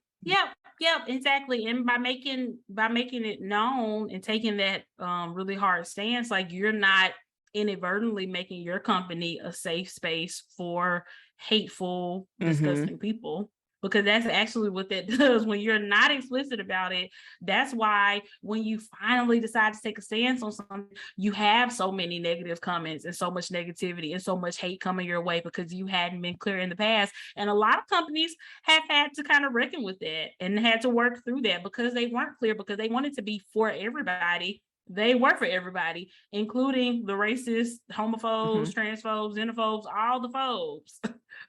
Yep, exactly. And by making it known and taking that really hard stance, like, you're not inadvertently making your company a safe space for hateful, disgusting people. Because that's actually what that does. When you're not explicit about it, that's why when you finally decide to take a stance on something, you have so many negative comments and so much negativity and so much hate coming your way because you hadn't been clear in the past. And a lot of companies have had to kind of reckon with that and had to work through that because they weren't clear, because they wanted to be for everybody. They were for everybody, including the racists, homophobes, transphobes, xenophobes, all the phobes.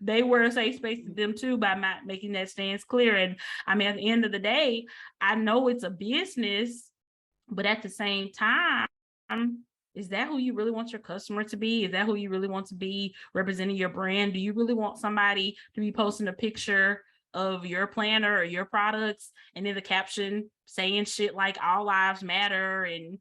They were a safe space to them too by not making that stance clear. And I mean, at the end of the day, I know it's a business, but at the same time, is that who you really want your customer to be? Is that who you really want to be representing your brand? Do you really want somebody to be posting a picture of your planner or your products and then the caption saying shit like all lives matter and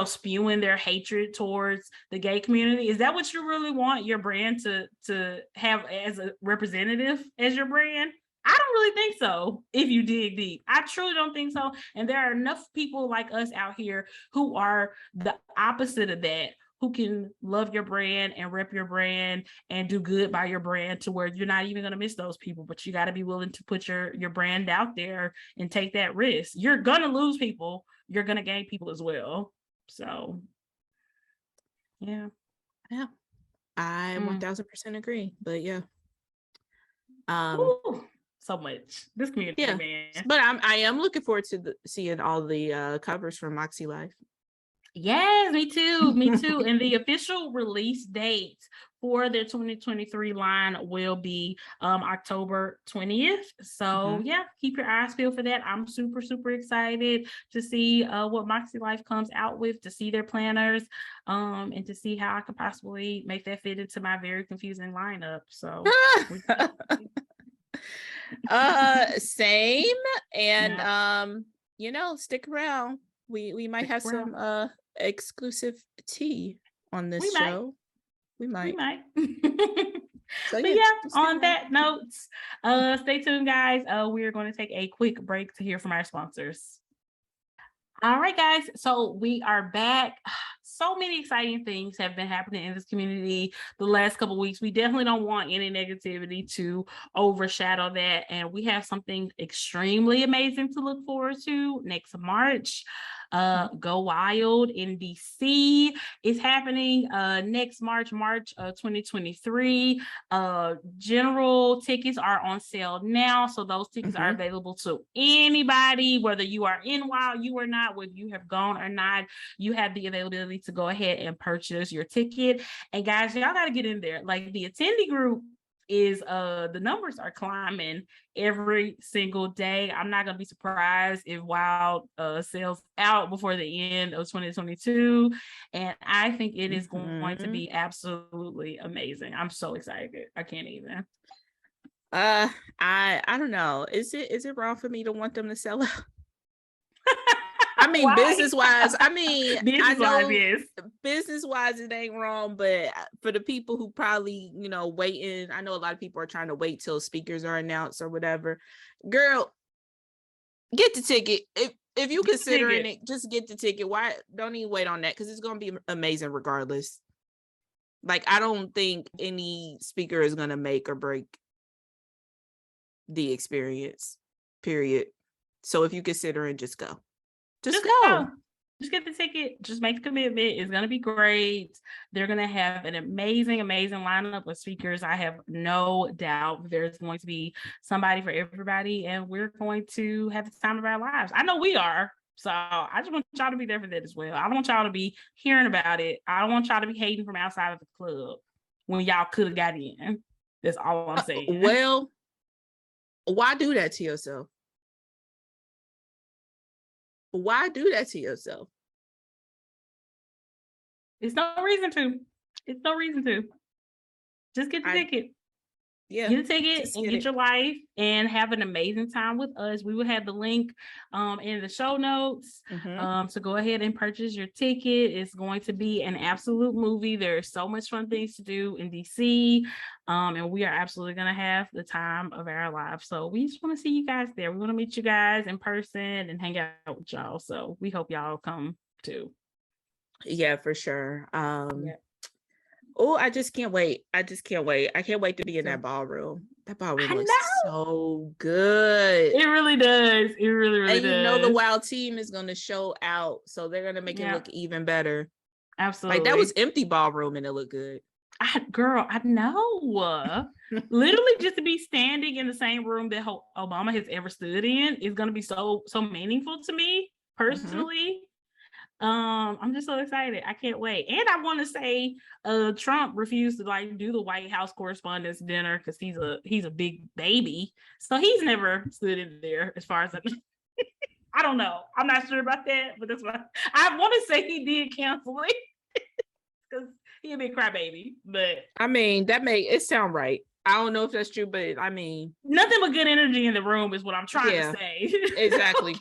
spewing their hatred towards the gay community? Is that what you really want your brand to have as a representative as your brand? I don't really think so. If you dig deep, I truly don't think so. And there are enough people like us out here who are the opposite of that, who can love your brand and rep your brand and do good by your brand to where you're not even going to miss those people. But you got to be willing to put your brand out there and take that risk. You're going to lose people. You're going to gain people as well. So, yeah. I 1000% agree. But yeah. So much. This community, man. But I am looking forward to seeing all the covers from Maske Life. Yes, me too. And the official release date for their 2023 line will be October 20th. So keep your eyes peeled for that. I'm super, super excited to see what Maske Life comes out with, to see their planners, and to see how I could possibly make that fit into my very confusing lineup. So same. And stick around. We might have some exclusive tea on this show. We might. So on that note, stay tuned, guys. We're going to take a quick break to hear from our sponsors. All right, guys. So we are back. So many exciting things have been happening in this community the last couple of weeks. We definitely don't want any negativity to overshadow that. And we have something extremely amazing to look forward to next March. GoWild in DC is happening next March 2023. General tickets are on sale now, so those tickets are available to anybody, whether you are in Wild, you are not, whether you have gone or not. You have the availability to go ahead and purchase your ticket. And guys, y'all got to get in there. Like, the attendee group is the numbers are climbing every single day. I'm not gonna be surprised if Wild sells out before the end of 2022, and I think it is going to be absolutely amazing. I'm so excited. I can't even. I don't know. Is it wrong for me to want them to sell out? I mean, business wise, I know yes. business wise it ain't wrong, but for the people who probably, waiting, I know a lot of people are trying to wait till speakers are announced or whatever. Girl, get the ticket. If you considering it, just get the ticket. Why don't even wait on that? Because it's gonna be amazing regardless. Like, I don't think any speaker is gonna make or break the experience, period. So if you consider it, just go. Just go. Just get the ticket. Just make the commitment. It's going to be great. They're going to have an amazing, amazing lineup of speakers. I have no doubt there's going to be somebody for everybody, and we're going to have the time of our lives. I know we are. So I just want y'all to be there for that as well. I don't want y'all to be hearing about it. I don't want y'all to be hating from outside of the club when y'all could have got in. That's all I'm saying. Well, why do that to yourself? Why do that to yourself? It's no reason to. It's no reason to. Just get the ticket. Yeah. Get a ticket and get your life and have an amazing time with us. We will have the link in the show notes to go ahead and purchase your ticket. It's going to be an absolute movie. There's so much fun things to do in DC. And we are absolutely going to have the time of our lives. So we just want to see you guys there. We want to meet you guys in person and hang out with y'all. So we hope y'all come too. Yeah, for sure. Oh, I just can't wait. I can't wait to be in that ballroom. That ballroom looks so good. It really does. It really, really does. And the Wild team is going to show out. So they're going to make it look even better. Absolutely. Like, that was empty ballroom and it looked good. I know. Literally just to be standing in the same room that Obama has ever stood in is going to be so meaningful to me personally. I'm just so excited. I can't wait. And I want to say Trump refused to do the White House Correspondents' Dinner because he's a big baby. So he's never stood in there as far as I don't know. I'm not sure about that, but that's what I want to say. He did cancel it because he's a big crybaby. But I mean, that may it sound right. I don't know if that's true, but I mean, nothing but good energy in the room is what I'm trying to say. Exactly.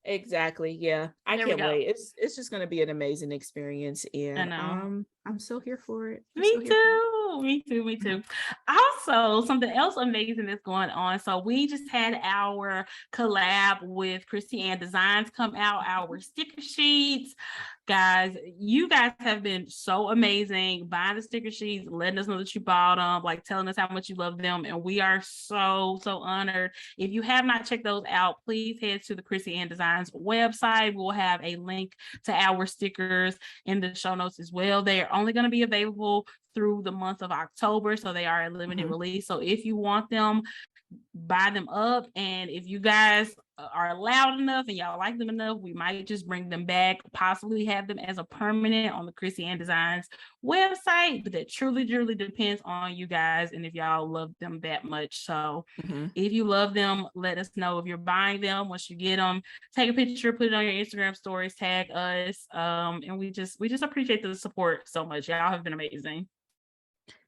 Exactly. Yeah. I can't wait. It's just going to be an amazing experience. And I'm so here for it. Me too. Also, something else amazing that's going on. So we just had our collab with Krissyanne Designs come out, our sticker sheets. Guys, you guys have been so amazing buying the sticker sheets, letting us know that you bought them, telling us how much you love them. And we are so honored. If you have not checked those out, please head to the Krissyanne Designs website. We'll have a link to our stickers in the show notes as well. They are only going to be available through the month of October, so they are a limited release. So if you want them, buy them up, and if you guys are loud enough and y'all like them enough, we might just bring them back, possibly have them as a permanent on the Krissyanne Designs website, but that truly depends on you guys and if y'all love them that much. So if you love them, let us know. If you're buying them, once you get them, take a picture, put it on your Instagram stories, tag us, and we just appreciate the support so much. Y'all have been amazing.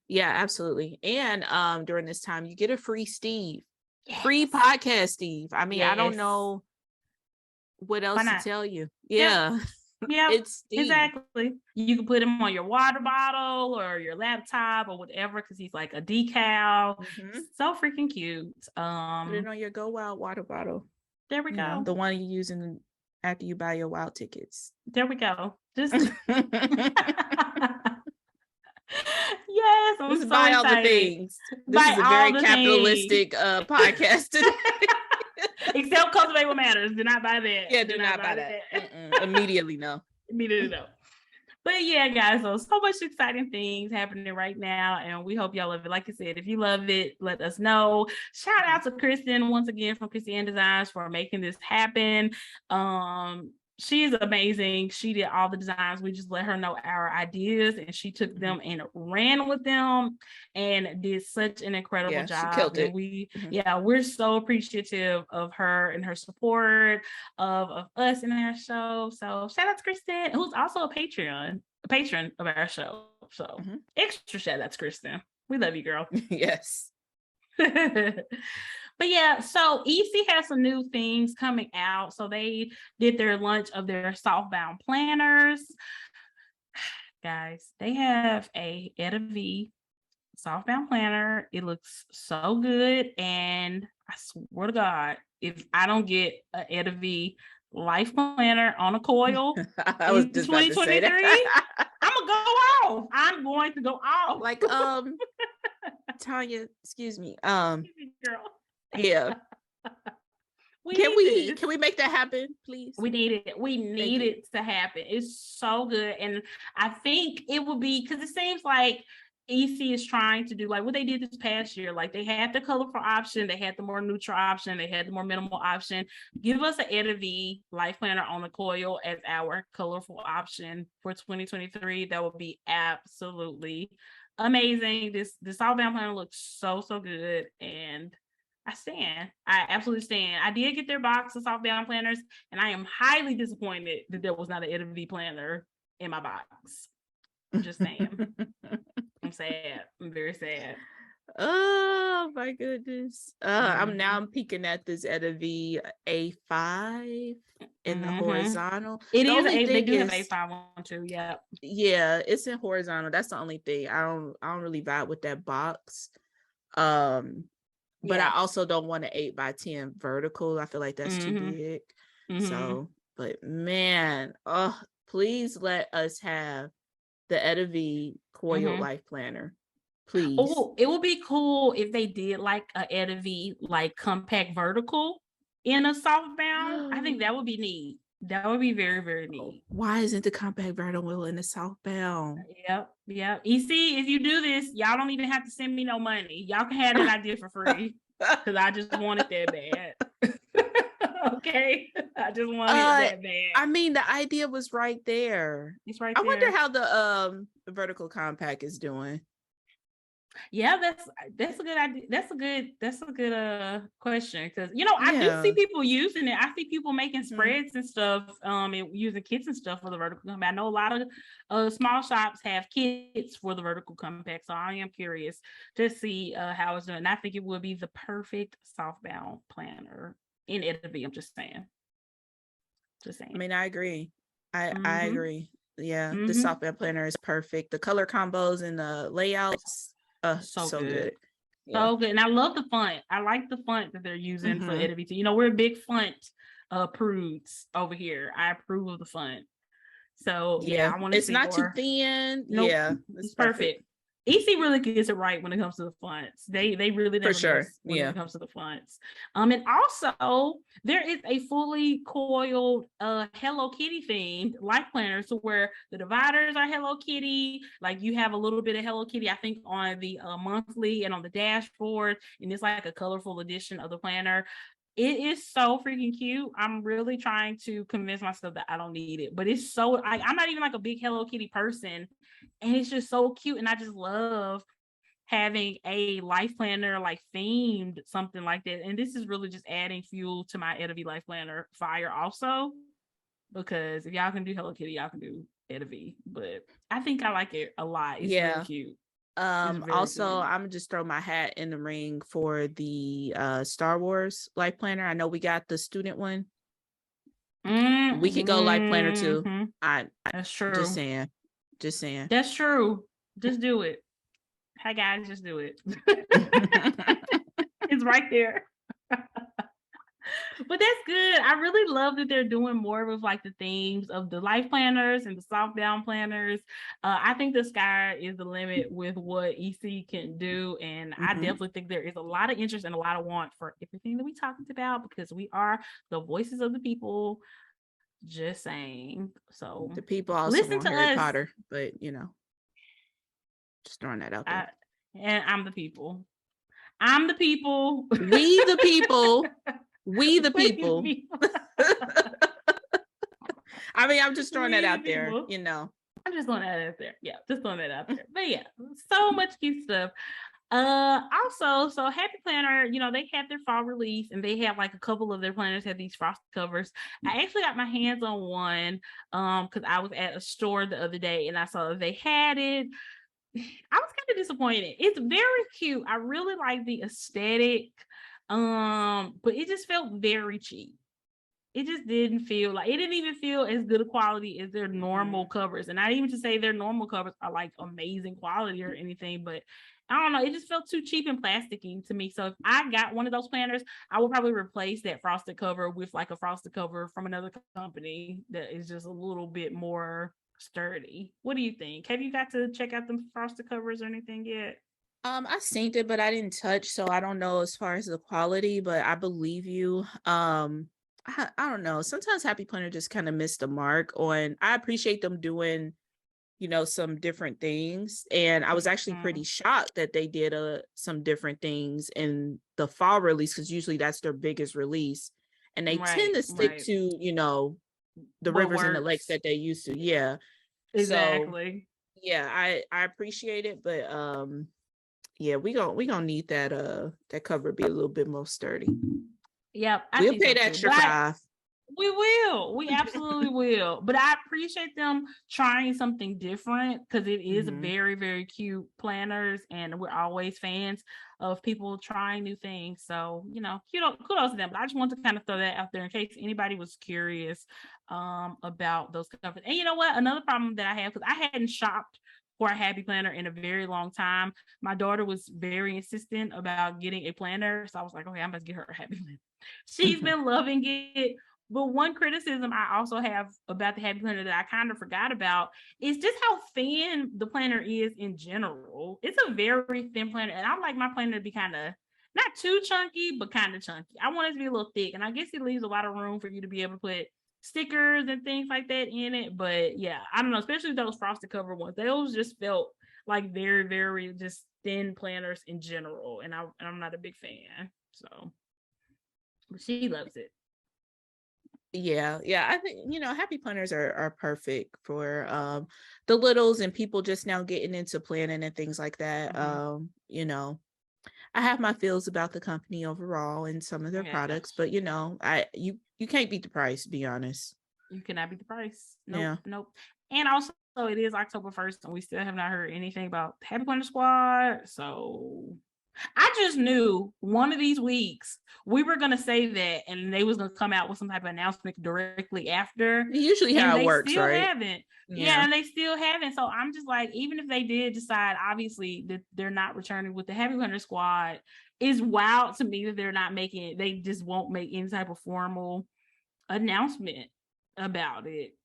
Yeah, absolutely. And during this time, you get a free Steve. Free podcast, Steve. I mean, I don't know what else to tell you. Yeah. It's Steve. Exactly. You can put him on your water bottle or your laptop or whatever, because he's like a decal. So freaking cute. Put it on your GoWild water bottle. There we go. The one you're using after you buy your Wild tickets. There we go. Just yes, I'm just so buy excited. All the things. This is a very capitalistic podcast today. Except Cultivate What Matters. Do not buy that. Yeah, do not buy that. Immediately no. But yeah, guys, so much exciting things happening right now, and we hope y'all love it. Like I said, if you love it, let us know. Shout out to Kristen once again from Krissyanne Designs for making this happen. She is amazing. She did all the designs. We just let her know our ideas, and she took them and ran with them and did such an incredible job. She killed it. And we're so appreciative of her and her support of us in our show. So shout out to Kristen, who's also a patron of our show. So extra shout out to Kristen. We love you, girl. Yes. But yeah, so EC has some new things coming out. So they did their launch of their softbound planners. Guys, they have a Etta V softbound planner. It looks so good. And I swear to God, if I don't get a Etta V life planner on a coil I was in just about to say 2023, that. I'm gonna go off. I'm going to go off. Like, Tanya, excuse me. Girl. Yeah. Can we make that happen, please? We need it. We need it to happen. It's so good. And I think it will be, because it seems like EC is trying to do like what they did this past year. Like they had the colorful option, they had the more neutral option, they had the more minimal option. Give us an Etta V life planner on the coil as our colorful option for 2023. That would be absolutely amazing. This softbound planner looks so good, and I absolutely stand. I did get their box of softbound planners, and I am highly disappointed that there was not an Etta V planner in my box. I'm just saying. I'm sad. I'm very sad. Oh my goodness. I'm peeking at this Etta V A5 in the horizontal. It is they do have A5 one too. Yeah. Yeah, it's in horizontal. That's the only thing. I don't really vibe with that box. But I also don't want an 8x10 vertical. I feel like that's too big. So, but man, please let us have the Etta V coil life planner. Please. Oh, it would be cool if they did like a Etta V like compact vertical in a softbound. I think that would be neat. That would be very, very neat. Why isn't the compact vertical in the southbound? Yep. EC, if you do this, y'all don't even have to send me no money. Y'all can have that idea for free because I just want it that bad. Okay, I just want it that bad. I mean, the idea was right there. It's right there. I wonder how the vertical compact is doing. Yeah, that's a good idea. That's a good question, because I do see people using it. I see people making spreads and stuff, and using kits and stuff for the vertical compact. I know a lot of small shops have kits for the vertical compact, so I am curious to see how it's doing. And I think it would be the perfect softbound planner in Etta V. I'm just saying. I mean, I agree. I agree. Yeah, the softbound planner is perfect. The color combos and the layouts. So good. Yeah. So good. And I love the font. I like the font that they're using for Etta V. We're big font prudes over here. I approve of the font. So I want to see not more. Too thin. Nope. Yeah, it's perfect. EC really gets it right when it comes to the fonts. They really never miss when it comes to the fonts. And also there is a fully coiled Hello Kitty themed life planner, to where the dividers are Hello Kitty. Like you have a little bit of Hello Kitty, I think, on the monthly and on the dashboard, and it's like a colorful edition of the planner. It is so freaking cute. I'm really trying to convince myself that I don't need it, but it's so I'm not even like a big Hello Kitty person, and it's just so cute. And I just love having a life planner like themed something like that. And this is really just adding fuel to my Etta V life planner fire also, because if y'all can do Hello Kitty, y'all can do Etta V. But I think I like it a lot. It's really cute. Also, I'm gonna just throw my hat in the ring for the Star Wars life planner. I know we got the student one. We could go life planner too. That's true. Just saying. That's true. Just do it. Hey guys, just do it. It's right there. But that's good. I really love that they're doing more with like the themes of the life planners and the softbound planners. I think the sky is the limit with what EC can do. And I definitely think there is a lot of interest and a lot of want for everything that we talked about, because we are the voices of the people. Just saying. So the people also listen to Harry Potter, but just throwing that out there. And I'm the people. I'm the people. We the people. We the people. I mean, I'm just throwing that out there, I'm just throwing that out there. Yeah, just throwing that out there. But yeah, so much cute stuff. Also, so Happy Planner, they have their fall release, and they have like a couple of their planners have these frosted covers. I actually got my hands on one because I was at a store the other day and I saw they had it. I was kind of disappointed. It's very cute. I really like the aesthetic. But it just felt very cheap. It just didn't feel like, it didn't even feel as good a quality as their normal covers. And not even to say their normal covers are like amazing quality or anything, but I don't know, it just felt too cheap and plasticky to me. So if I got one of those planners, I would probably replace that frosted cover with like a frosted cover from another company that is just a little bit more sturdy. What do you think? Have you got to check out the frosted covers or anything yet? I seen it, but I didn't touch, so I don't know as far as the quality, but I believe you. I don't know. Sometimes Happy Planner just kind of missed the mark on. I appreciate them doing, some different things, and I was actually pretty shocked that they did some different things in the fall release, because usually that's their biggest release, and they tend to stick to, the What rivers and the lakes works. that they used to. Yeah. So Exactly. yeah, I appreciate it, but yeah, we gonna need that cover be a little bit more sturdy. Yep, I We'll think pay so the too. extra But $5. we will. We absolutely will. But I appreciate them trying something different, because it is very, very cute planners, and we're always fans of people trying new things. So, kudos to them. But I just want to kind of throw that out there in case anybody was curious about those covers. And you know what? Another problem that I have, because I hadn't shopped for a happy planner in a very long time. My daughter was very insistent about getting a planner. So I was like, okay, I'm going to get her a happy planner. She's been loving it. But one criticism I also have about the happy planner that I kind of forgot about is just how thin the planner is in general. It's a very thin planner, and I like my planner to be kind of not too chunky, but kind of chunky. I want it to be a little thick, and I guess it leaves a lot of room for you to be able to put stickers and things like that in it. But yeah, I don't know, especially those frosted cover ones. Those just felt like very, very just thin planners in general, and I'm not a big fan. So, but she loves it. Yeah, I think happy planners are perfect for the littles and people just now getting into planning and things like that. I have my feels about the company overall and some of their products, but you can't beat the price, to be honest. You cannot beat the price. Nope. And also, it is October 1st, and we still have not heard anything about Happy Planner Squad. So I just knew one of these weeks we were gonna say that, and they was gonna come out with some type of announcement directly after. Usually how it works, still right? Haven't. Yeah, and they still haven't. So I'm just like, even if they did decide, obviously, that they're not returning with the Happy Planner Squad, is wild to me that they're not making it. They just won't make any type of formal announcement about it.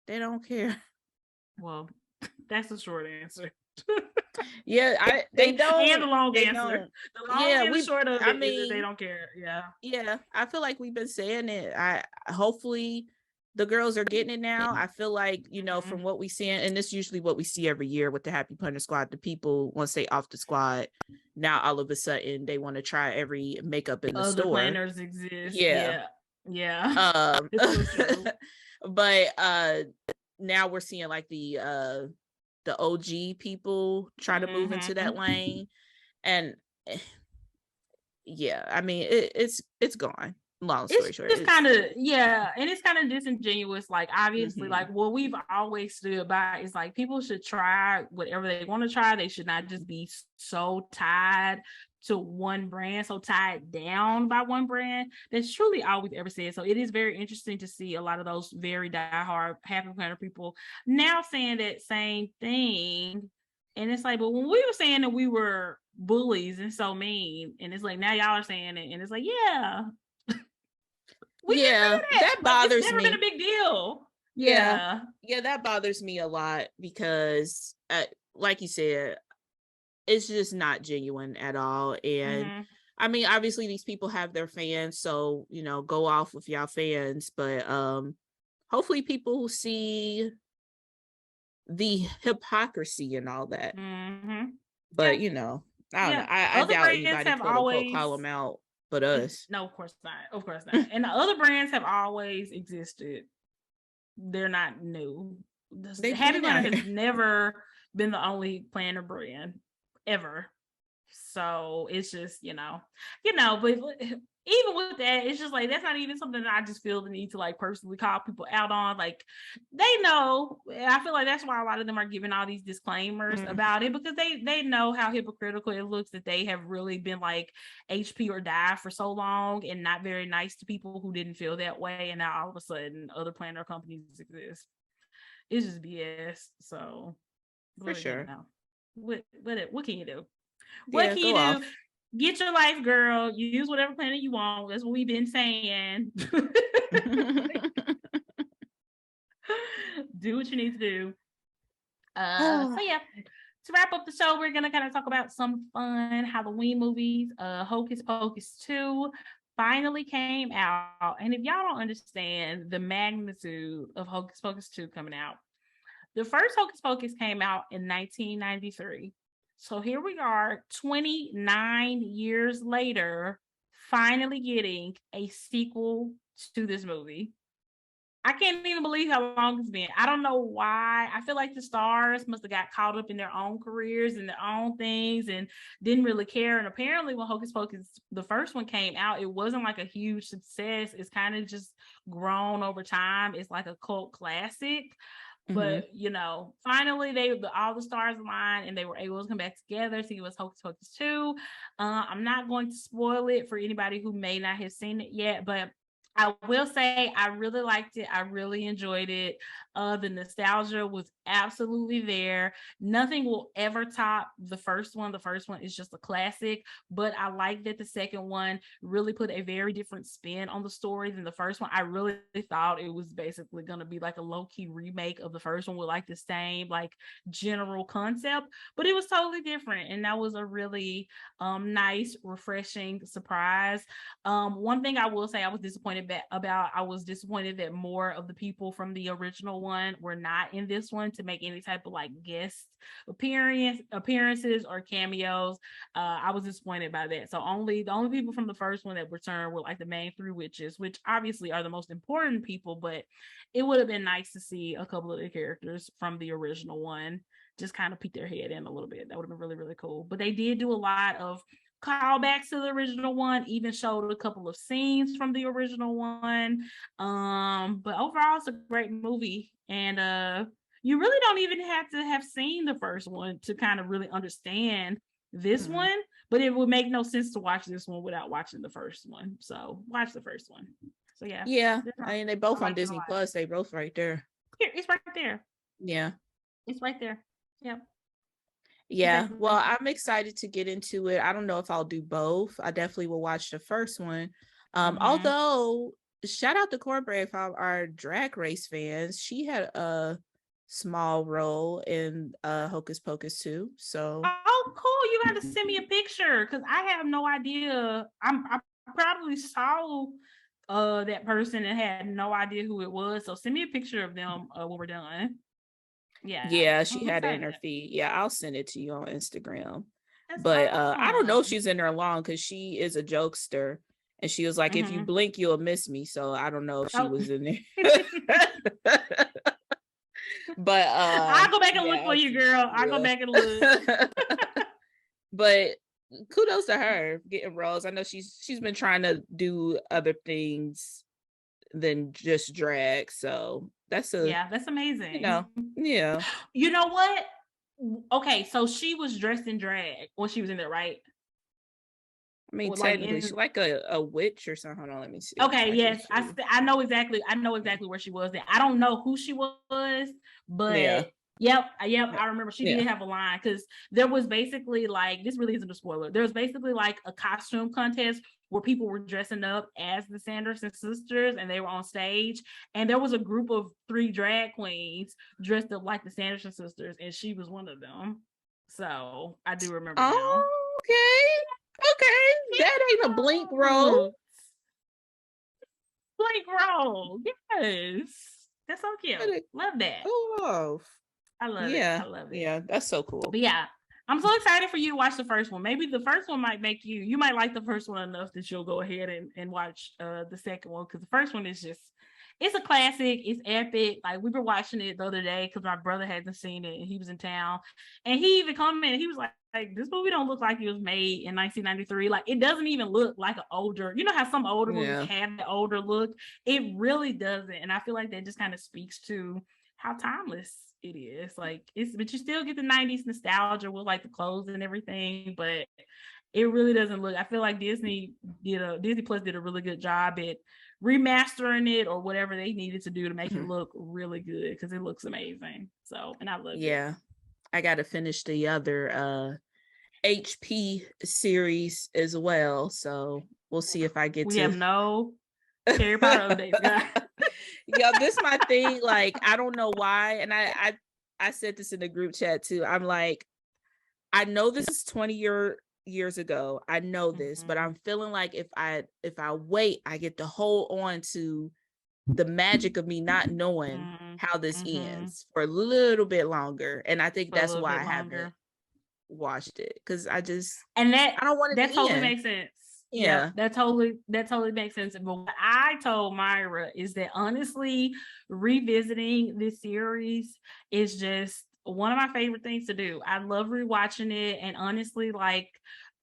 They don't care. Well, that's the short answer. Yeah, they don't. And the long answer. Don't. The long and the short of it is that they don't care. Yeah, I feel like we've been saying it. Hopefully the girls are getting it now. I feel like, from what we see, and this is usually what we see every year with the Happy Planner Squad, the people, once they off the squad, now all of a sudden they want to try every makeup in the store. Other planners exist. Yeah. But now we're seeing like the OG people try to move into that lane, and yeah, I mean it's gone. Long story short, it's kind of and it's kind of disingenuous. Like, obviously, like what we've always stood by is like people should try whatever they want to try. They should not just be so tied to one brand, so tied down by one brand. That's truly all we've ever said. So it is very interesting to see a lot of those very diehard Happy Planner people now saying that same thing. And it's like, but when we were saying that we were bullies and so mean, and it's like now y'all are saying it, and it's like, yeah. That bothers me. It's never been a big deal. Yeah, that bothers me a lot because, like you said, it's just not genuine at all. And I mean, obviously, these people have their fans, so go off with y'all fans. But hopefully, people see the hypocrisy and all that. But I don't know. I doubt anybody quote unquote call them out. But us. No, of course not. And the other brands have always existed. They're not new. Happy Planner has never been the only planner brand ever. So it's just, but even with that, it's just like, that's not even something that I just feel the need to like personally call people out on. Like, they know. I feel like that's why a lot of them are giving all these disclaimers about it, because they know how hypocritical it looks, that they have really been like HP or die for so long and not very nice to people who didn't feel that way. And now all of a sudden other planner companies exist. It's just BS. So For sure. What can you do? What Yeah, can you go do? off. Get your life, girl. Use whatever planner you want. That's what we've been saying. Do what you need to do. So yeah, to wrap up the show, we're gonna kind of talk about some fun Halloween movies. Hocus Pocus 2 finally came out. And if y'all don't understand the magnitude of Hocus Pocus 2 coming out, the first Hocus Pocus came out in 1993. So here we are, 29 years later, finally getting a sequel to this movie. I can't even believe how long it's been. I don't know why. I feel like the stars must have got caught up in their own careers and their own things and didn't really care. And apparently when Hocus Pocus, the first one came out, it wasn't like a huge success. It's kind of just grown over time. It's like a cult classic. But finally all the stars aligned and they were able to come back together to give us Hocus Pocus 2. I'm not going to spoil it for anybody who may not have seen it yet, but I will say I really liked it. I really enjoyed it. The nostalgia was absolutely there. Nothing will ever top the first one. The first one is just a classic, but I like that the second one really put a very different spin on the story than the first one. I really thought it was basically going to be like a low-key remake of the first one with like the same like general concept, but it was totally different. And that was a really nice, refreshing surprise. One thing I will say I was disappointed that more of the people from the original one were not in this one to make any type of like guest appearances or cameos. I was disappointed by that. So the only people from the first one that returned were like the main three witches, which obviously are the most important people, but it would have been nice to see a couple of the characters from the original one just kind of peek their head in a little bit. That would have been really, really cool. But they did do a lot of callbacks to the original one, even showed a couple of scenes from the original one. But overall it's a great movie, and you really don't even have to have seen the first one to kind of really understand this one, but it would make no sense to watch this one without watching the first one. So watch the first one. So yeah, I mean, they both on Disney Plus. They both right there. Here, it's right there. Yeah, it's right there. Yep. Yeah, exactly. Well, I'm excited to get into it. I don't know if I'll do both. I definitely will watch the first one. Although, shout out to Cornbread for our Drag Race fans. She had a small role in Hocus Pocus 2. So, oh, cool! You got to send me a picture because I have no idea. I probably saw that person and had no idea who it was. So send me a picture of them when we're done. Yeah, she had it in her feed. Yeah, I'll send it to you on Instagram. But I don't know if she's in there long because she is a jokester, and she was like, if you blink, you'll miss me. So I don't know if she was in there. But I'll go back and look for you, girl. I'll go back and look. But kudos to her getting roles. I know she's been trying to do other things than just drag, so that's amazing. Yeah. You know what? Okay, so she was dressed in drag when she was in there, right? I mean, technically, she's like a witch or something. Hold on, let me see. Okay, yes, I know exactly where she was. I don't know who she was, but Yep. I remember she did have a line because there was basically like, this really isn't a spoiler. There was basically like a costume contest where people were dressing up as the Sanderson sisters and they were on stage. And there was a group of 3 drag queens dressed up like the Sanderson sisters, and she was one of them. So I do remember. Okay. That ain't a blink roll. Blink roll. Yes. That's so cute. Love that. Oh. I love it. I love it. Yeah, that's so cool. But yeah, I'm so excited for you to watch the first one. Maybe the first one might make you might like the first one enough that you'll go ahead and watch the second one, because the first one is just, it's a classic. It's epic. Like we were watching it the other day because my brother hadn't seen it and he was in town, and he even commented. He was like, this movie don't look like it was made in 1993. Like it doesn't even look like an older. You know how some older movies have an older look. It really doesn't, and I feel like that just kind of speaks to how timeless it is. Like but you still get the 90s nostalgia with like the clothes and everything, but it really doesn't look. I feel like Disney Plus did a really good job at remastering it or whatever they needed to do to make it look really good because it looks amazing. So, and I love it. Yeah, I got to finish the other HP series as well. So we'll see if I get we have no Harry Potter updates, guys. Yeah, this is my thing. Like, I don't know why, and I said this in the group chat too. I'm like, I know this is 20 years ago. I know this, but I'm feeling like if I wait, I get to hold on to the magic of me not knowing how this ends for a little bit longer. And I think that's why I haven't watched it, because I don't want it that to totally end. Makes sense. Yeah, that totally makes sense. But what I told Myra is that honestly, revisiting this series is just one of my favorite things to do. I love rewatching it, and honestly, like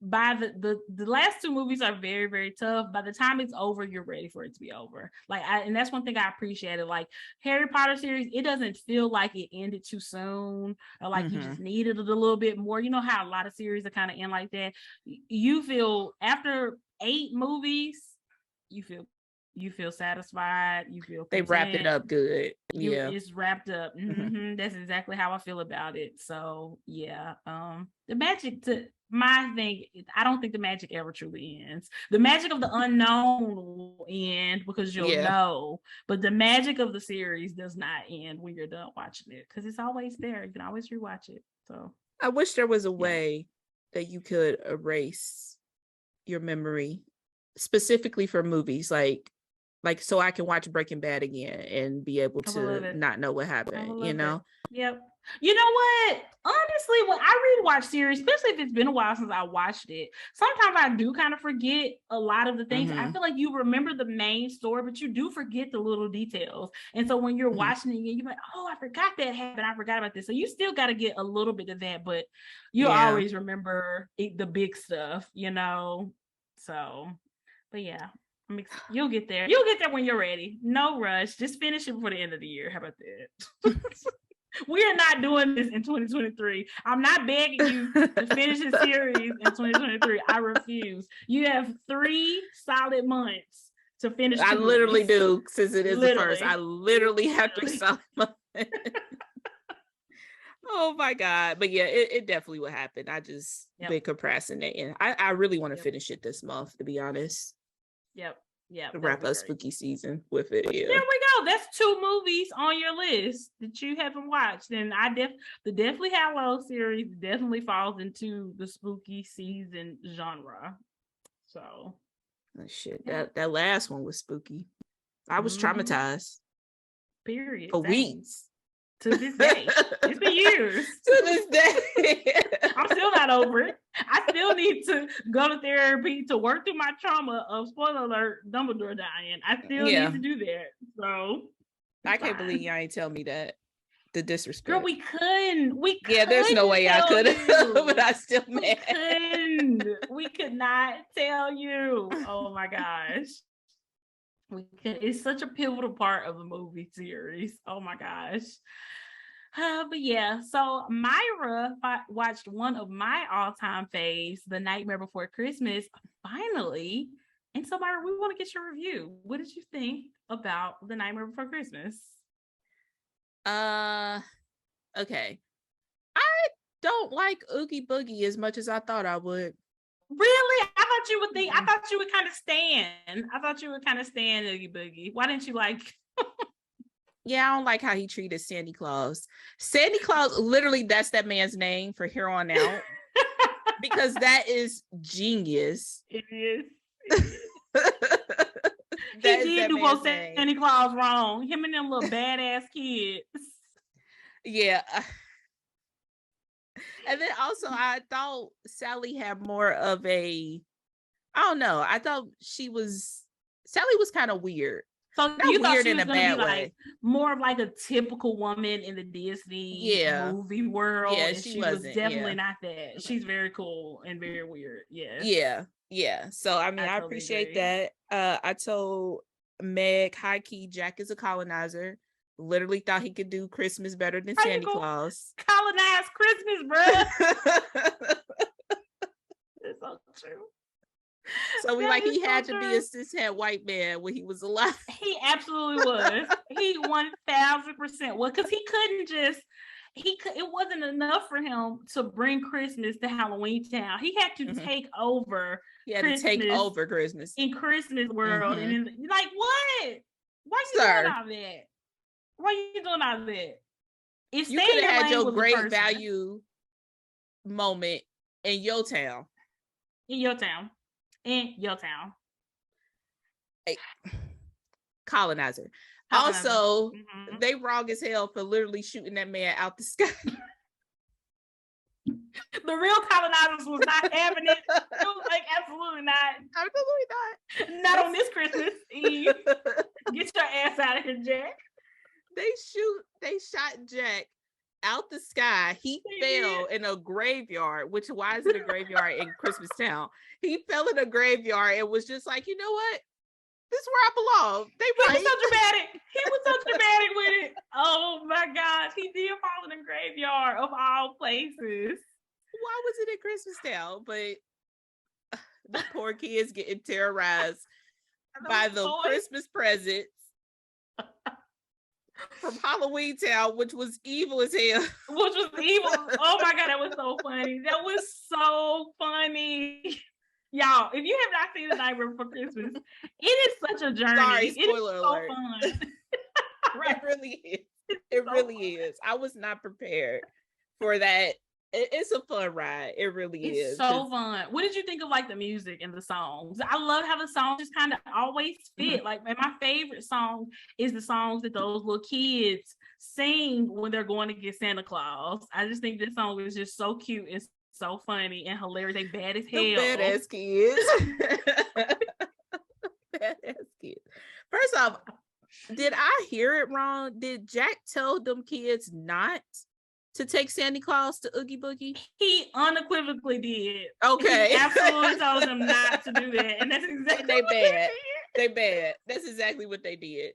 by the last two movies are very, very tough. By the time it's over, you're ready for it to be over. And that's one thing I appreciated. Like Harry Potter series, it doesn't feel like it ended too soon or like you just needed it a little bit more. You know how a lot of series are kind of end like that. You feel after 8 movies, you feel satisfied. You feel content. They wrap it up good. It's wrapped up. That's exactly how I feel about it. So yeah, the magic to my thing, I don't think the magic ever truly ends. The magic of the unknown will end because you'll know, but the magic of the series does not end when you're done watching it because it's always there. You can always rewatch it. So I wish there was a way that you could erase your memory specifically for movies, like so I can watch Breaking Bad again and be able to not know what happened, you know? Yep. You know what? Honestly, when I rewatch series, especially if it's been a while since I watched it, sometimes I do kind of forget a lot of the things. I feel like you remember the main story, but you do forget the little details. And so when you're watching it, you're like, oh, I forgot that happened. I forgot about this. So you still got to get a little bit of that, but you always remember the big stuff, you know? So, but yeah. You'll get there. You'll get there when you're ready. No rush. Just finish it before the end of the year. How about that? We are not doing this in 2023. I'm not begging you to finish the series in 2023. I refuse. You have 3 solid months to finish. I literally do, since it is the first. I literally have 3 solid months. Oh my God. But yeah, it definitely will happen. I just been procrastinating. I really want to finish it this month, to be honest. Yep. Wrap up spooky season with it. Yeah. There we go. That's 2 movies on your list that you haven't watched. And the Deathly Hallows series definitely falls into the spooky season genre. So shit. That last one was spooky. I was traumatized. Period. For weeks. To this day. It's been years. To this day. I'm still not over it. I still need to go to therapy to work through my trauma of, spoiler alert, Dumbledore dying. I still need to do that. So I can't believe y'all ain't tell me that. The disrespect. Girl, we couldn't. There's no way I could have, but I still mad. We could not tell you. Oh my gosh. It's such a pivotal part of the movie series. Oh my gosh. But yeah, so Myra watched one of my all-time faves, The Nightmare Before Christmas, finally. And so Myra, we want to get your review. What did you think about The Nightmare Before Christmas? Okay. I don't like Oogie Boogie as much as I thought I would. Really? I thought you would kind of stand. I thought you would kind of stand Oogie Boogie. Why didn't you like? Yeah, I don't like how he treated Santa Claus. Santa Claus, literally, that's that man's name for here on out. Because that is genius. It is. He did do both Santa Claus wrong. Him and them little badass kids. Yeah. And then also, I thought Sally had more of I don't know. I thought Sally was kind of weird. So Not you thought weird she in was a going to be bad way. like more of like a typical woman in the Disney movie world, Yeah, and she was wasn't. definitely not that. She's very cool and very weird. Yes. Yeah. So I mean, I totally appreciate agree. that. I told Meg, high key, Jack is a colonizer. Literally thought he could do Christmas better than How you Santa gonna Claus. colonize Christmas, bruh? It's so true. So we That like is he so had to be a true. cishet white man when he was alive. He absolutely was. He 1000%. Well, because he couldn't just it wasn't enough for him to bring Christmas to Halloween Town. He had to take over He had to take Christmas over Christmas. in Christmas world. And then, like, what? Why you Sir, doing all that? Why you doing all that? If you stay could in have your had lane your was a great person value moment in your town. in your town. In your town. Hey, colonizer. Also, they wrong as hell for literally shooting that man out the sky. The real colonizers was not having it. It was like, absolutely not. Absolutely not. Not on this Christmas Eve. Get your ass out of here, Jack. They shot Jack out the sky. He fell in a graveyard, which why is it a graveyard in Christmas Town? He fell in a graveyard and was just like, you know what? This is where I belong. He was so dramatic. He was so dramatic with it. Oh my gosh. He did fall in a graveyard of all places. Why was it in Christmas Town? But the poor kids getting terrorized by the Christmas presents from Halloween Town, which was evil as hell. Which was evil. Oh my God, that was so funny. That was so funny. Y'all, if you have not seen The Nightmare Before Christmas, it is such a journey. Sorry, spoiler alert. So fun. It really is. It really is. I was not prepared for that. It's a fun ride. It really is. It's so fun. What did you think of like the music and the songs? I love how the songs just kind of always fit. Like my favorite song is the songs that those little kids sing when they're going to get Santa Claus. I just think this song is just so cute and so funny and hilarious. They bad as hell. The badass kids. Badass kids. First off, did I hear it wrong? Did Jack tell them kids not to take Santa Claus to Oogie Boogie? He unequivocally did. Okay. He absolutely told them not to do that. And that's exactly what bad. They bad. That's exactly what they did.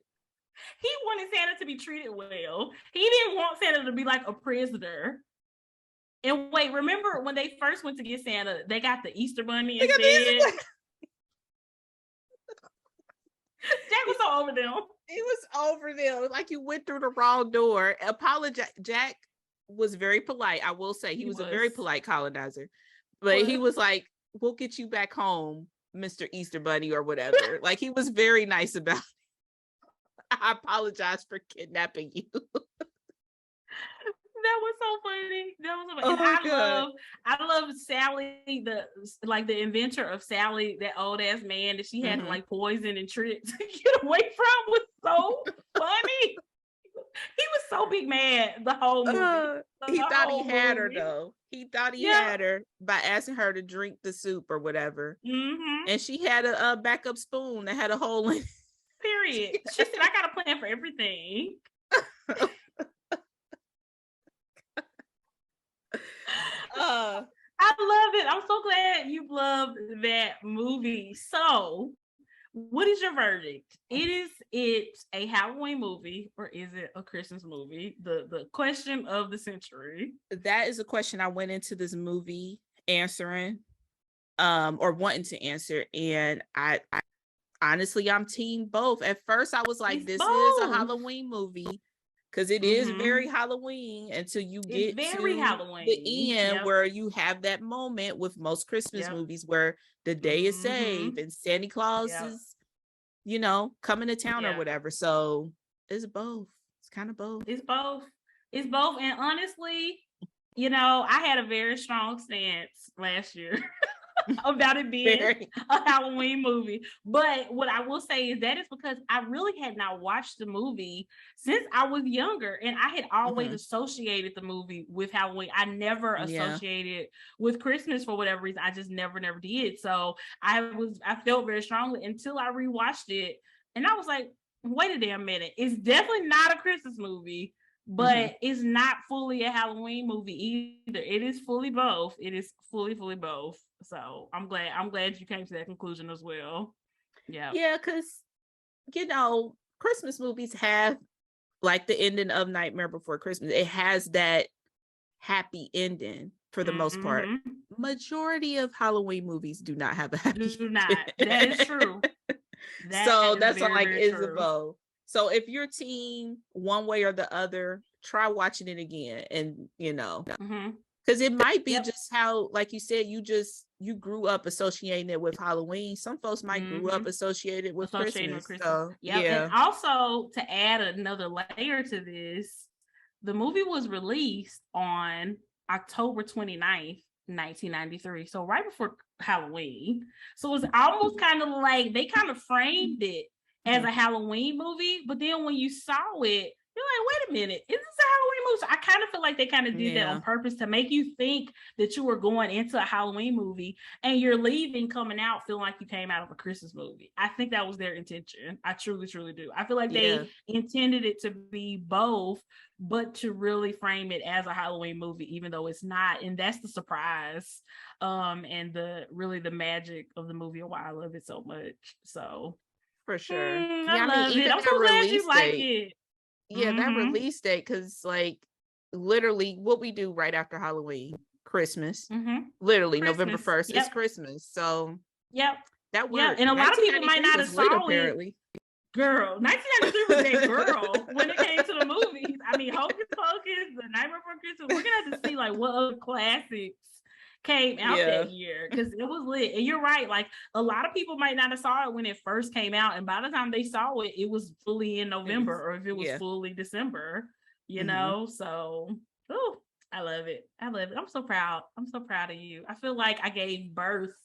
He wanted Santa to be treated well. He didn't want Santa to be like a prisoner. And wait, remember when they first went to get Santa, they got the Easter Bunny instead? Jack was so over them. He was over them. Like you went through the wrong door. Jack was very polite. I will say he was a very polite colonizer. But he was like, we'll get you back home, Mr. Easter Bunny or whatever. Like he was very nice about it. I apologize for kidnapping you. That was so funny. That was so funny. And I love Sally, the inventor of Sally, that old ass man that she had to like poison and trick to get away from was so funny. He was so big mad the whole movie. He thought he had her though. He thought he had her by asking her to drink the soup or whatever. And she had a backup spoon that had a hole in it. Period. She said, I got a plan for everything. I love it. I'm so glad you loved that movie. So, what is your verdict? Is it a Halloween movie or is it a Christmas movie? The question of the century. That is a question I went into this movie answering, or wanting to answer, and I honestly, I'm team both. At first, I was like, "This is a Halloween movie." Because it is very Halloween until you get to the end where you have that moment with most Christmas movies where the day is saved and Santa Claus is, coming to town or whatever. So it's both. It's kind of both. It's both. And honestly, I had a very strong stance last year about it being a Halloween movie. But what I will say is that is because I really had not watched the movie since I was younger. And I had always associated the movie with Halloween. I never associated with Christmas for whatever reason. I just never did. So I felt very strongly until I rewatched it. And I was like, wait a damn minute. It's definitely not a Christmas movie, but it's not fully a Halloween movie either. It is fully both. It is fully both. So I'm glad you came to that conclusion as well. Yeah, because Christmas movies have like the ending of Nightmare Before Christmas. It has that happy ending for the most part. Majority of Halloween movies do not have a happy ending. That is true. So that's very, like Isabeau. So if you're team one way or the other, try watching it again, and because it might be just how, like you said, you grew up associating it with Halloween. Some folks might grew up associated with Christmas. So, and also to add another layer to this, the movie was released on October 29th, 1993. So right before Halloween. So it's almost kind of like they kind of framed it as a Halloween movie, but then when you saw it, you're like, wait a minute, is this a Halloween movie? So I kind of feel like they kind of did that on purpose to make you think that you were going into a Halloween movie and you're leaving, coming out feeling like you came out of a Christmas movie. I think that was their intention. I truly, truly do. I feel like they intended it to be both, but to really frame it as a Halloween movie, even though it's not. And that's the surprise and the magic of the movie, and why I love it so much. So for sure. I love it. I'm so glad you like it. Yeah, that release date, because like literally what we do right after Halloween, Christmas, literally Christmas. November 1st is Christmas. So that worked. And a lot of people might not have saw it. Girl, 1993 was that girl when it came to the movies. I mean, Hocus Pocus, The Nightmare Before Christmas. We're gonna have to see like what other classics came out that year, because it was lit. And you're right, like a lot of people might not have saw it when it first came out, and by the time they saw it, it was fully in November, or if it was fully December, so I love it. I'm so proud of you. I feel like I gave birth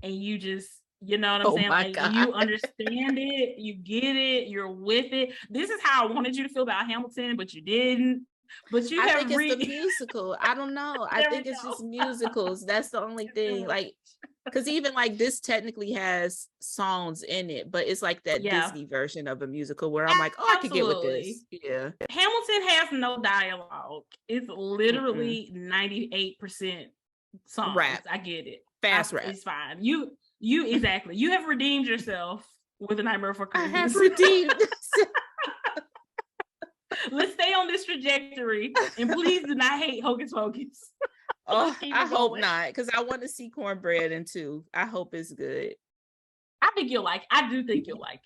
and you just, you know what I'm saying? Like God. You understand it, you get it, you're with it. This is how I wanted you to feel about Hamilton, but you didn't. But you I think it's the musical. I don't know. I think it's just musicals. That's the only thing. Like, because even like this technically has songs in it, but it's like that Disney version of a musical where I'm like, I could get with this. Yeah. Hamilton has no dialogue. It's literally 98% songs. Rap. I get it. Fast rap. It's fine. You exactly. You have redeemed yourself with A Nightmare Before Christmas. I have redeemed. Let's stay on this trajectory, and please do not hate Hocus Pocus. I hope not, because I want to see Cornbread in 2. I hope it's good. I do think you'll like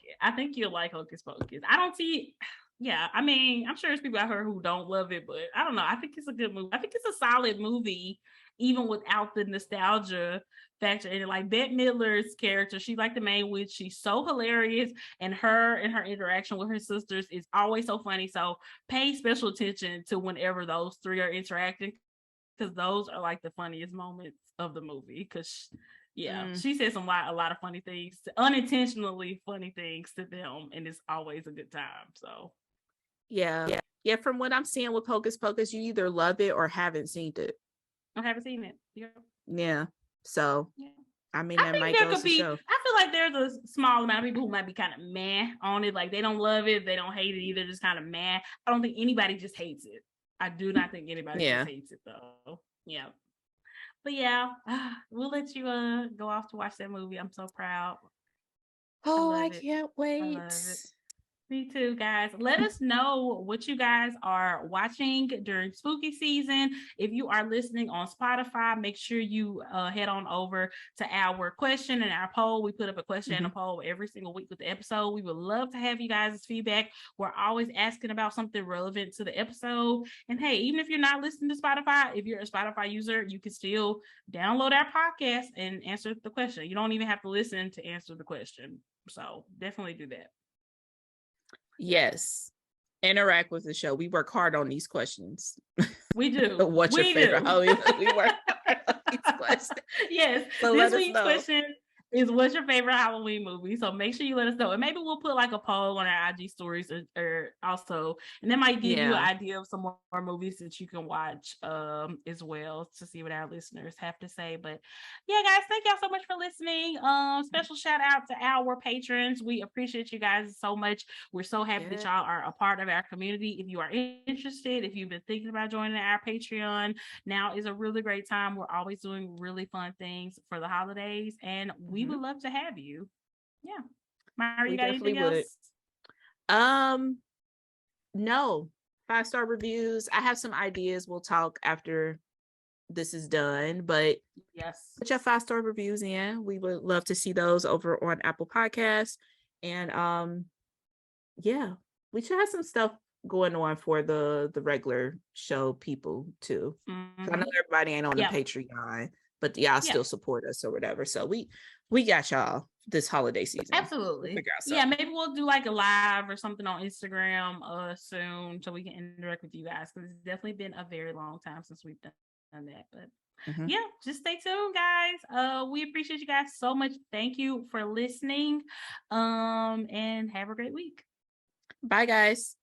it. I think you'll like Hocus Pocus. I don't see. Yeah, I mean, I'm sure there's people out here who don't love it, but I don't know. I think it's a good movie. I think it's a solid movie, even without the nostalgia factor in it. Like Bette Midler's character, she's like the main witch. She's so hilarious, and her interaction with her sisters is always so funny. So pay special attention to whenever those three are interacting, because those are like the funniest moments of the movie. Because she says a lot of funny things, unintentionally funny things to them, and it's always a good time. So yeah. From what I'm seeing with Hocus Pocus, you either love it or haven't seen it. I haven't seen it. Yeah. So, I mean, that might go to show. I feel like there's a small amount of people who might be kind of meh on it. Like they don't love it, they don't hate it either. Just kind of meh. I don't think anybody just hates it. I do not think anybody just hates it though. Yeah. But we'll let you go off to watch that movie. I'm so proud. I can't wait. I love it. Me too, guys. Let us know what you guys are watching during spooky season. If you are listening on Spotify, make sure you head on over to our question and our poll. We put up a question and a poll every single week with the episode. We would love to have you guys' feedback. We're always asking about something relevant to the episode. And hey, even if you're not listening to Spotify, if you're a Spotify user, you can still download our podcast and answer the question. You don't even have to listen to answer the question. So definitely do that. Yes. Interact with the show. We work hard on these questions. We do. What's your favorite Halloween? We work hard on these questions. Yes. So this week's question is what's your favorite Halloween movie? So make sure you let us know. And maybe we'll put like a poll on our IG stories or also, and that might give you an idea of some more movies that you can watch as well to see what our listeners have to say. But yeah, guys, thank y'all so much for listening. Special shout out to our patrons. We appreciate you guys so much. We're so happy that y'all are a part of our community. If you are interested, if you've been thinking about joining our Patreon, now is a really great time. We're always doing really fun things for the holidays, and we would love to have you. Yeah. Myra, you got anything else? No. 5-star reviews. I have some ideas. We'll talk after this is done, but yes, put your 5-star reviews in. We would love to see those over on Apple Podcasts. And yeah, we should have some stuff going on for the regular show people too. I know everybody ain't on the Patreon, but y'all still support us or whatever. So we got y'all this holiday season. Absolutely. Yeah, maybe we'll do like a live or something on Instagram soon so we can interact with you guys, because it's definitely been a very long time since we've done that. But yeah, just stay tuned, guys. We appreciate you guys so much. Thank you for listening. And have a great week. Bye, guys.